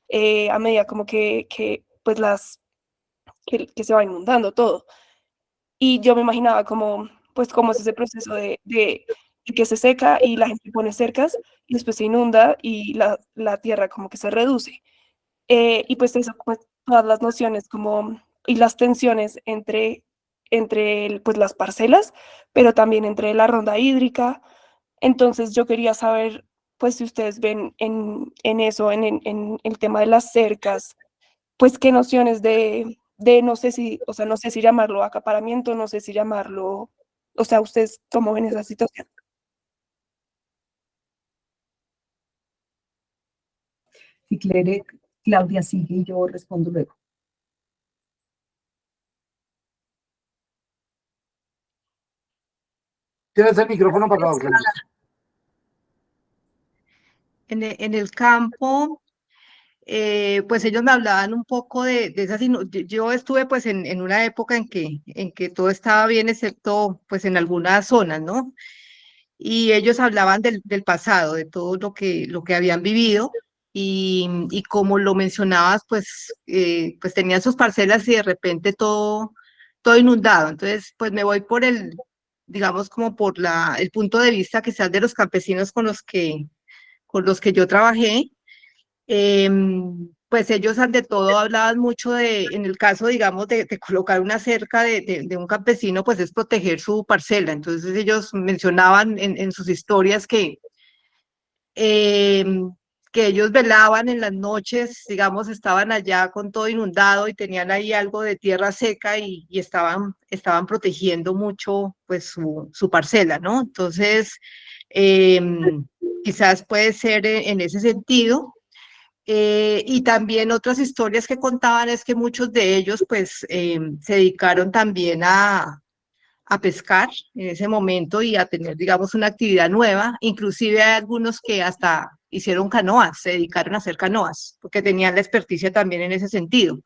a medida como que pues que se va inundando todo. Y yo me imaginaba como, pues, cómo es ese proceso de que se seca y la gente pone cercas y después se inunda y la tierra como que se reduce. Y pues eso, pues, todas las nociones como, y las tensiones pues, las parcelas, pero también entre la ronda hídrica. Entonces yo quería saber, pues, si ustedes ven en eso, en el tema de las cercas, pues qué nociones no sé si, o sea, no sé si llamarlo acaparamiento, no sé si llamarlo, o sea, ¿ustedes cómo ven esa situación?
Si quiere, Claudia sigue y yo respondo luego.
tienes el micrófono apagado, Claudia.
En el campo, pues ellos me hablaban un poco de esas, yo estuve pues en una época en que todo estaba bien, excepto pues en algunas zonas, ¿no? Y ellos hablaban del pasado, de todo lo que habían vivido, y como lo mencionabas, pues tenían sus parcelas y de repente todo inundado. Entonces, pues me voy por digamos, como por el punto de vista quizás de los campesinos con los que yo trabajé. Pues ellos ante todo hablaban mucho en el caso, digamos, de colocar una cerca de un campesino, pues es proteger su parcela. Entonces ellos mencionaban en sus historias em, que ellos velaban en las noches, digamos, estaban allá con todo inundado y tenían ahí algo de tierra seca y estaban protegiendo mucho, pues, su parcela, ¿no? Entonces, quizás puede ser en ese sentido. Y también otras historias que contaban es que muchos de ellos pues se dedicaron también a pescar en ese momento y a tener, digamos, una actividad nueva. Inclusive hay algunos que hasta hicieron canoas, se dedicaron a hacer canoas, porque tenían la experticia también en ese sentido.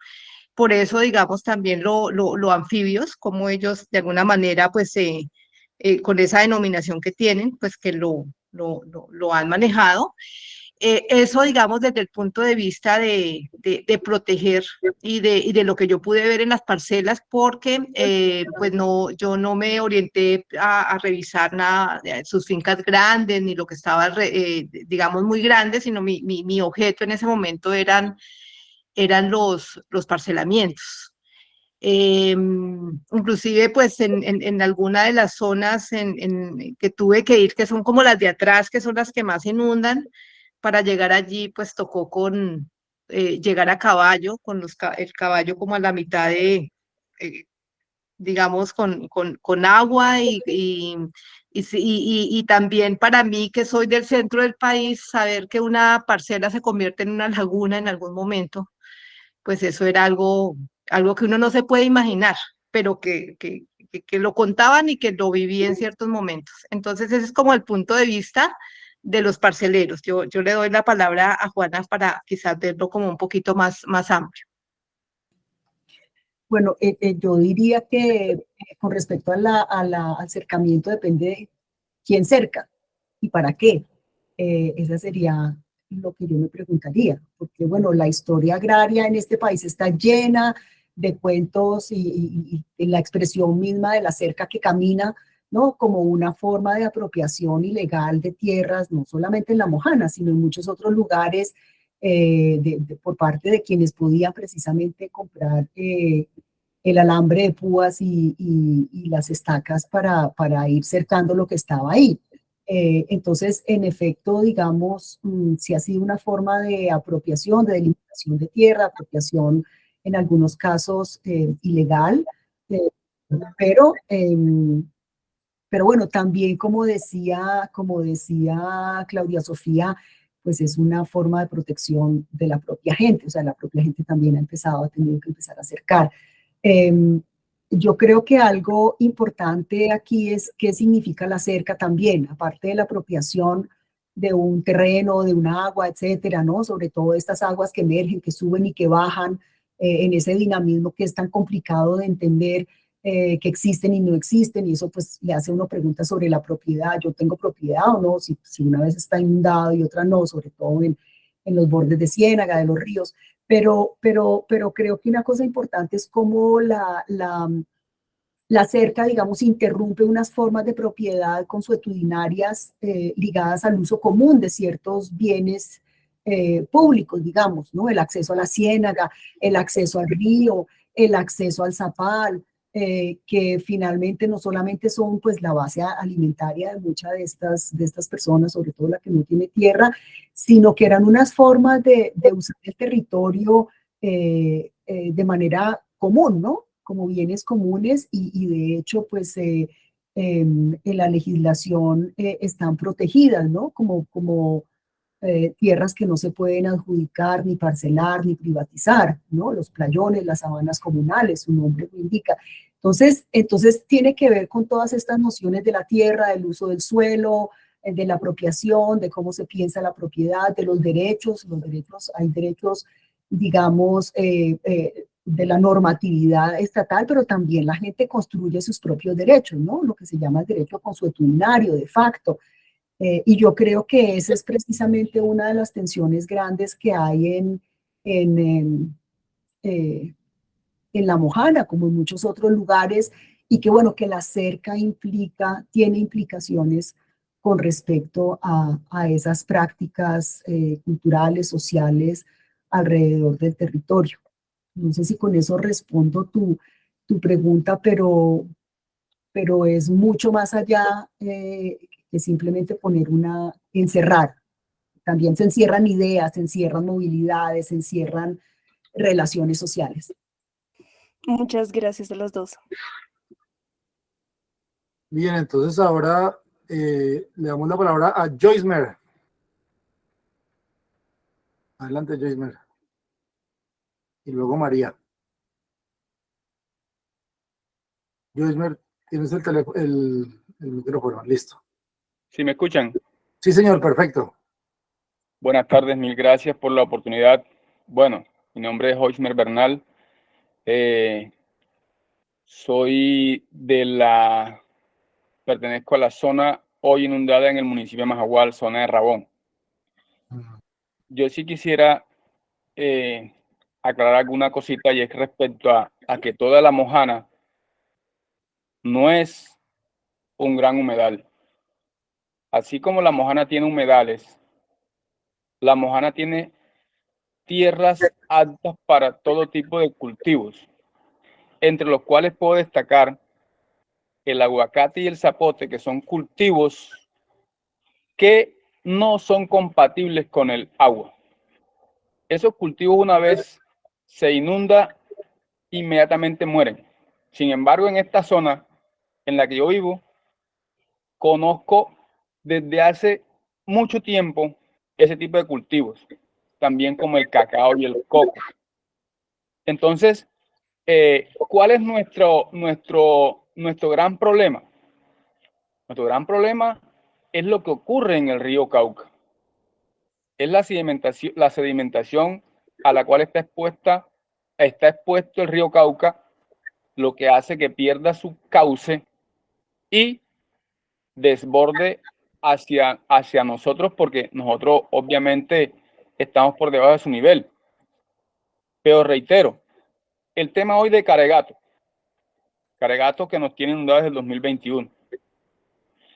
Por eso, digamos, también lo anfibios, como ellos de alguna manera, pues, con esa denominación que tienen, pues que lo han manejado. Eso, digamos, desde el punto de vista de proteger y de lo que yo pude ver en las parcelas, porque pues no, yo no me orienté a revisar nada de sus fincas grandes, ni lo que estaba, digamos, muy grande, sino mi objeto en ese momento eran los parcelamientos. Inclusive pues en alguna de las zonas que tuve que ir, que son como las de atrás, que son las que más inundan, para llegar allí pues tocó llegar a caballo, con el caballo como a la mitad eh, digamos, con agua y también para mí que soy del centro del país, saber que una parcela se convierte en una laguna en algún momento, pues eso era algo que uno no se puede imaginar, pero que lo contaban y que lo viví en ciertos momentos. Entonces, ese es como el punto de vista de los parceleros. Yo le doy la palabra a Juana para quizás verlo como un poquito más amplio.
Bueno, yo diría que con respecto al acercamiento depende de quién cerca y para qué. Esa sería lo que yo me preguntaría, porque bueno, la historia agraria en este país está llena de cuentos y la expresión misma de la cerca que camina, ¿no? Como una forma de apropiación ilegal de tierras, no solamente en La Mojana, sino en muchos otros lugares por parte de quienes podían precisamente comprar el alambre de púas y las estacas para ir cercando lo que estaba ahí. Entonces, en efecto, digamos, sí ha sido una forma de apropiación, de delimitación de tierra, apropiación en algunos casos ilegal, eh, pero Pero bueno, también como decía Claudia Sofía, pues es una forma de protección de la propia gente, o sea, la propia gente también ha tenido que empezar a acercar. Em, yo creo que algo importante aquí es qué significa la cerca también, aparte de la apropiación de un terreno, de un agua, etcétera, ¿no? Sobre todo estas aguas que emergen, que suben y que bajan, en ese dinamismo que es tan complicado de entender, que existen y no existen, y eso pues le hace uno preguntas sobre la propiedad. Yo tengo propiedad o no, si una vez está inundado y otra no, sobre todo en los bordes de ciénaga, de los ríos. Pero creo que una cosa importante es cómo la cerca, digamos, interrumpe unas formas de propiedad consuetudinarias, ligadas al uso común de ciertos bienes, públicos, digamos, ¿no? El acceso a la ciénaga, el acceso al río, el acceso al zapal, que finalmente no solamente son pues la base alimentaria de muchas de estas personas, sobre todo la que no tiene tierra, sino que eran unas formas de usar el territorio, de manera común, ¿no? Como bienes comunes, y de hecho, pues en la legislación, están protegidas, ¿no? Como tierras que no se pueden adjudicar, ni parcelar, ni privatizar, ¿no? Los playones, las sabanas comunales, su nombre lo indica. Entonces tiene que ver con todas estas nociones de la tierra, del uso del suelo, de la apropiación, de cómo se piensa la propiedad, de los derechos. Hay derechos, digamos, de la normatividad estatal, pero también la gente construye sus propios derechos, ¿no? Lo que se llama el derecho consuetudinario, de facto. Y yo creo que esa es precisamente una de las tensiones grandes que hay en, en, eh, en La Mojana, como en muchos otros lugares, y que bueno, que la cerca tiene implicaciones con respecto a esas prácticas, culturales, sociales, alrededor del territorio. No sé si con eso respondo tu pregunta, pero es mucho más allá, que simplemente encerrar. También se encierran ideas, se encierran movilidades, se encierran relaciones sociales.
Muchas gracias a los dos.
Bien, entonces ahora le damos la palabra a Joyce Mer. Adelante, Joyce Mer. Y luego María. Joyce Mer, tienes el teléfono, el micrófono, listo.
¿Sí me escuchan?
Sí, señor, perfecto.
Buenas tardes, mil gracias por la oportunidad. Bueno, mi nombre es Joismer Bernal. Pertenezco a la zona hoy inundada en el municipio de Majagual, zona de Rabón. Yo sí quisiera aclarar alguna cosita, y es respecto a que toda La Mojana no es un gran humedal. Así como La Mojana tiene humedales, La Mojana tiene tierras aptas para todo tipo de cultivos, entre los cuales puedo destacar el aguacate y el zapote, que son cultivos que no son compatibles con el agua. Esos cultivos, una vez se inunda, inmediatamente mueren. Sin embargo, en esta zona en la que yo vivo, conozco desde hace mucho tiempo ese tipo de cultivos, también como el cacao y el coco. Entonces, ¿cuál es nuestro gran problema? Nuestro gran problema es lo que ocurre en el río Cauca. Es la sedimentación a la cual está expuesto el río Cauca, lo que hace que pierda su cauce y desborde hacia nosotros, porque nosotros obviamente estamos por debajo de su nivel. Pero reitero, el tema hoy de Caregato que nos tiene inundados desde el 2021.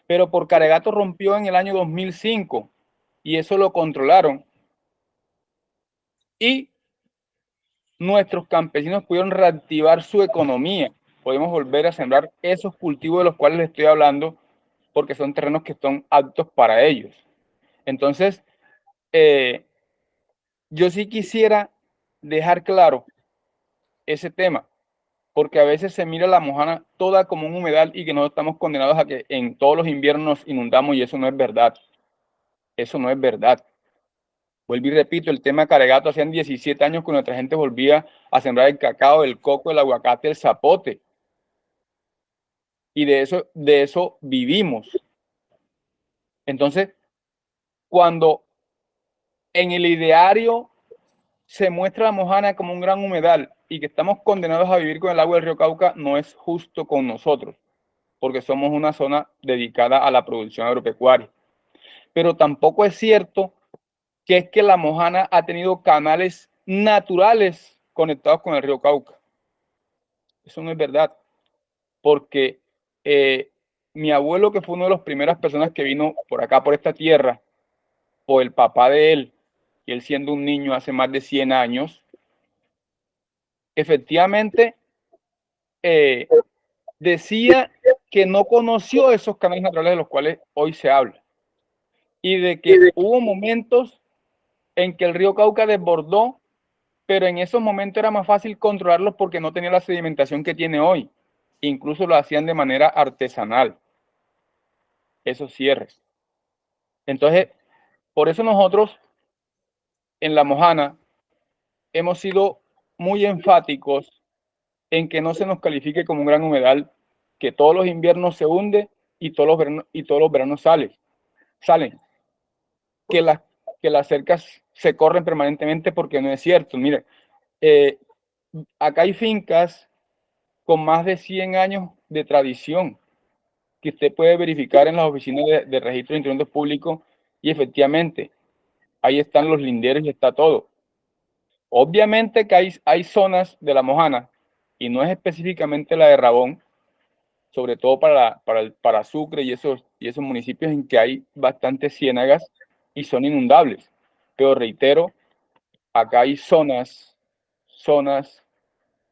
Pero por Caregato rompió en el año 2005 y eso lo controlaron. Y nuestros campesinos pudieron reactivar su economía. Podemos volver a sembrar esos cultivos de los cuales les estoy hablando, porque son terrenos que son aptos para ellos. Entonces, yo sí quisiera dejar claro ese tema, porque a veces se mira la Mojana toda como un humedal y que nosotros estamos condenados a que en todos los inviernos nos inundamos, y eso no es verdad. Eso no es verdad. Vuelvo y repito, el tema Caregato, hacían 17 años que nuestra gente volvía a sembrar el cacao, el coco, el aguacate, el zapote. Y de eso vivimos. Entonces, cuando en el ideario se muestra la Mojana como un gran humedal y que estamos condenados a vivir con el agua del río Cauca, no es justo con nosotros, porque somos una zona dedicada a la producción agropecuaria. Pero tampoco es cierto que es que la Mojana ha tenido canales naturales conectados con el río Cauca. Eso no es verdad, porque mi abuelo, que fue una de las primeras personas que vino por acá, por esta tierra, o el papá de él, y él siendo un niño hace más de 100 años, efectivamente decía que no conoció esos canales naturales de los cuales hoy se habla, y de que hubo momentos en que el río Cauca desbordó, pero en esos momentos era más fácil controlarlos porque no tenía la sedimentación que tiene hoy. Incluso lo hacían de manera artesanal, esos cierres. Entonces, por eso nosotros en la Mojana hemos sido muy enfáticos en que no se nos califique como un gran humedal, que todos los inviernos se hunde y todos los veranos salen. Que las cercas se corren permanentemente, porque no es cierto. Mire, acá hay fincas con más de 100 años de tradición que usted puede verificar en las oficinas de registro de instrumentos públicos, y efectivamente ahí están los linderos y está todo. Obviamente que hay zonas de la Mojana, y no es específicamente la de Rabón, sobre todo para Sucre y esos municipios en que hay bastantes ciénagas y son inundables. Pero reitero, acá hay zonas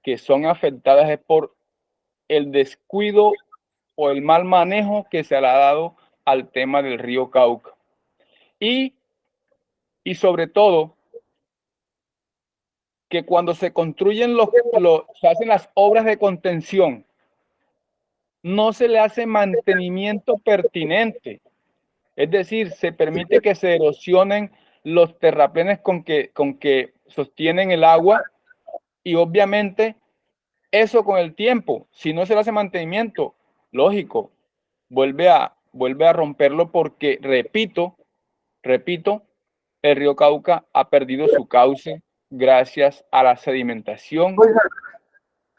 que son afectadas por el descuido o el mal manejo que se le ha dado al tema del río Cauca. Y sobre todo, que cuando se construyen se hacen las obras de contención, no se le hace mantenimiento pertinente. Es decir, se permite que se erosionen los terraplenes con que sostienen el agua, y obviamente eso con el tiempo, si no se le hace mantenimiento, lógico, vuelve a romperlo, porque, repito, el río Cauca ha perdido su cauce gracias a la sedimentación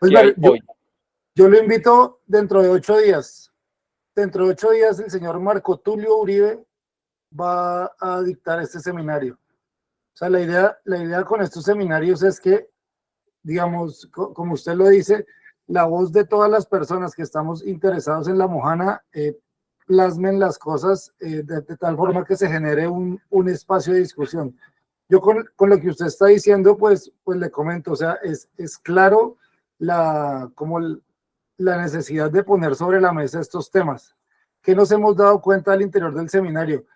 que hay hoy.
Yo lo invito dentro de 8 días. Dentro de 8 días el señor Marco Tulio Uribe va a dictar este seminario. O sea, la idea con estos seminarios es que, digamos, como usted lo dice, la voz de todas las personas que estamos interesados en la Mojana plasmen las cosas de tal forma que se genere un espacio de discusión. Yo con lo que usted está diciendo, pues le comento, o sea, es claro la necesidad de poner sobre la mesa estos temas. Que nos hemos dado cuenta al interior del seminario,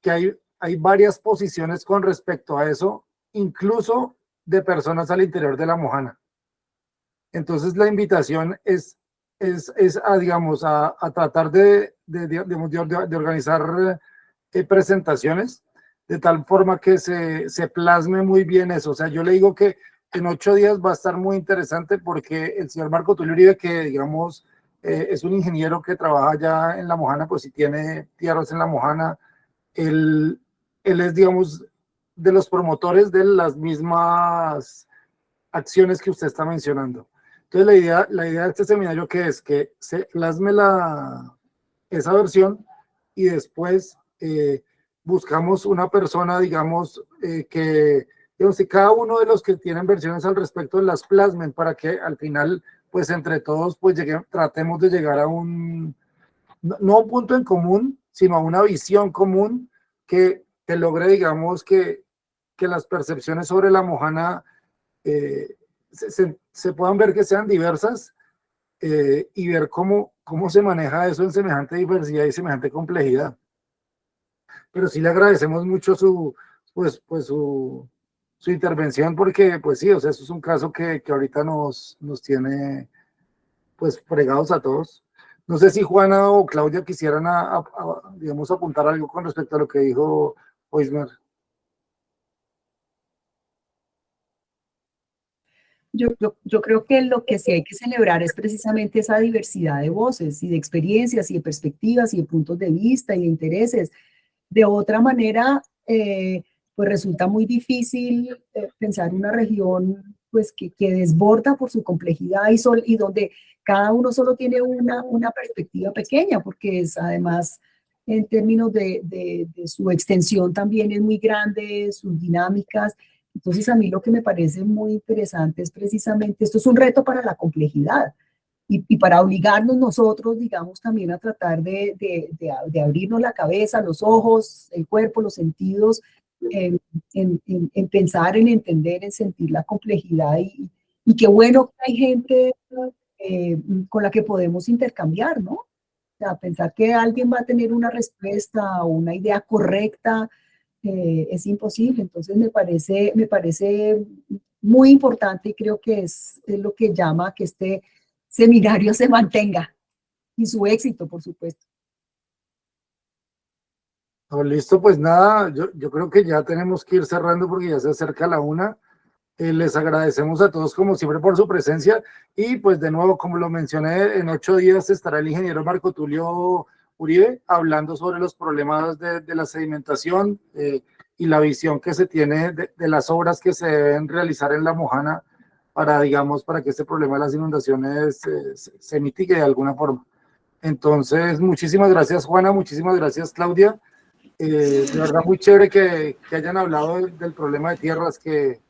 que hay varias posiciones con respecto a eso, incluso de personas al interior de la Mojana. Entonces la invitación es a, digamos, a tratar de organizar presentaciones de tal forma que se plasme muy bien eso. O sea, yo le digo que en 8 días va a estar muy interesante, porque el señor Marco Tulio Uribe, que digamos es un ingeniero que trabaja ya en la Mojana, pues si tiene tierras en la Mojana, él es, digamos, de los promotores de las mismas acciones que usted está mencionando. Entonces la idea de este seminario, que es que se plasme esa versión, y después buscamos una persona, digamos, que digamos, si cada uno de los que tienen versiones al respecto las plasmen, para que al final, pues entre todos, pues tratemos de llegar a no a un punto en común, sino a una visión común que logre, digamos, que las percepciones sobre la Mojana se puedan ver, que sean diversas, y ver cómo se maneja eso en semejante diversidad y semejante complejidad. Pero sí le agradecemos mucho su su intervención, porque pues sí, o sea, eso es un caso que ahorita nos tiene pues fregados a todos. No sé si Juana o Claudia quisieran, digamos, apuntar algo con respecto a lo que dijo Oismer.
Yo creo que lo que sí hay que celebrar es precisamente esa diversidad de voces y de experiencias y de perspectivas y de puntos de vista y de intereses. De otra manera, pues resulta muy difícil pensar una región pues que desborda por su complejidad y donde cada uno solo tiene una perspectiva pequeña, porque es además en términos de su extensión también es muy grande, sus dinámicas. Entonces a mí lo que me parece muy interesante es precisamente, esto es un reto para la complejidad y para obligarnos nosotros, digamos, también a tratar de abrirnos la cabeza, los ojos, el cuerpo, los sentidos, en pensar, en entender, en sentir la complejidad y qué bueno que hay gente con la que podemos intercambiar, ¿no? O sea, pensar que alguien va a tener una respuesta o una idea correcta es imposible. Entonces me parece muy importante y creo que es lo que llama a que este seminario se mantenga y su éxito, por supuesto.
No, listo, pues nada, yo creo que ya tenemos que ir cerrando porque ya se acerca la 1. Les agradecemos a todos como siempre por su presencia y pues de nuevo, como lo mencioné, en 8 días estará el ingeniero Marco Tulio Uribe hablando sobre los problemas de la sedimentación y la visión que se tiene de las obras que se deben realizar en La Mojana para, digamos, para que este problema de las inundaciones se mitigue de alguna forma. Entonces, muchísimas gracias, Juana, muchísimas gracias, Claudia. De verdad, muy chévere que hayan hablado del problema de tierras que...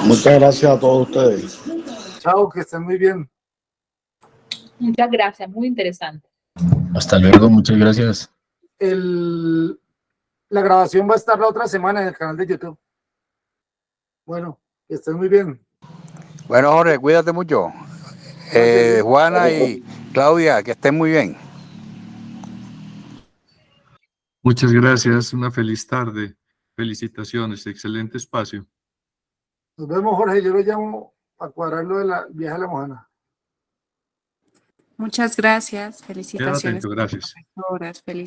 Muchas gracias a todos ustedes.
Chao, que estén muy bien.
Muchas gracias, muy interesante.
Hasta luego, muchas gracias.
La grabación va a estar la otra semana en el canal de YouTube. Bueno, que estén muy bien.
Bueno, Jorge, cuídate mucho. Juana y Claudia, que estén muy bien.
Muchas gracias, una feliz tarde. Felicitaciones, excelente espacio.
Nos vemos, Jorge. Yo lo llamo a cuadrar lo de la viaje a La Mojana.
Muchas gracias, felicitaciones.
Quédate atento, gracias.
Profesoras, feliz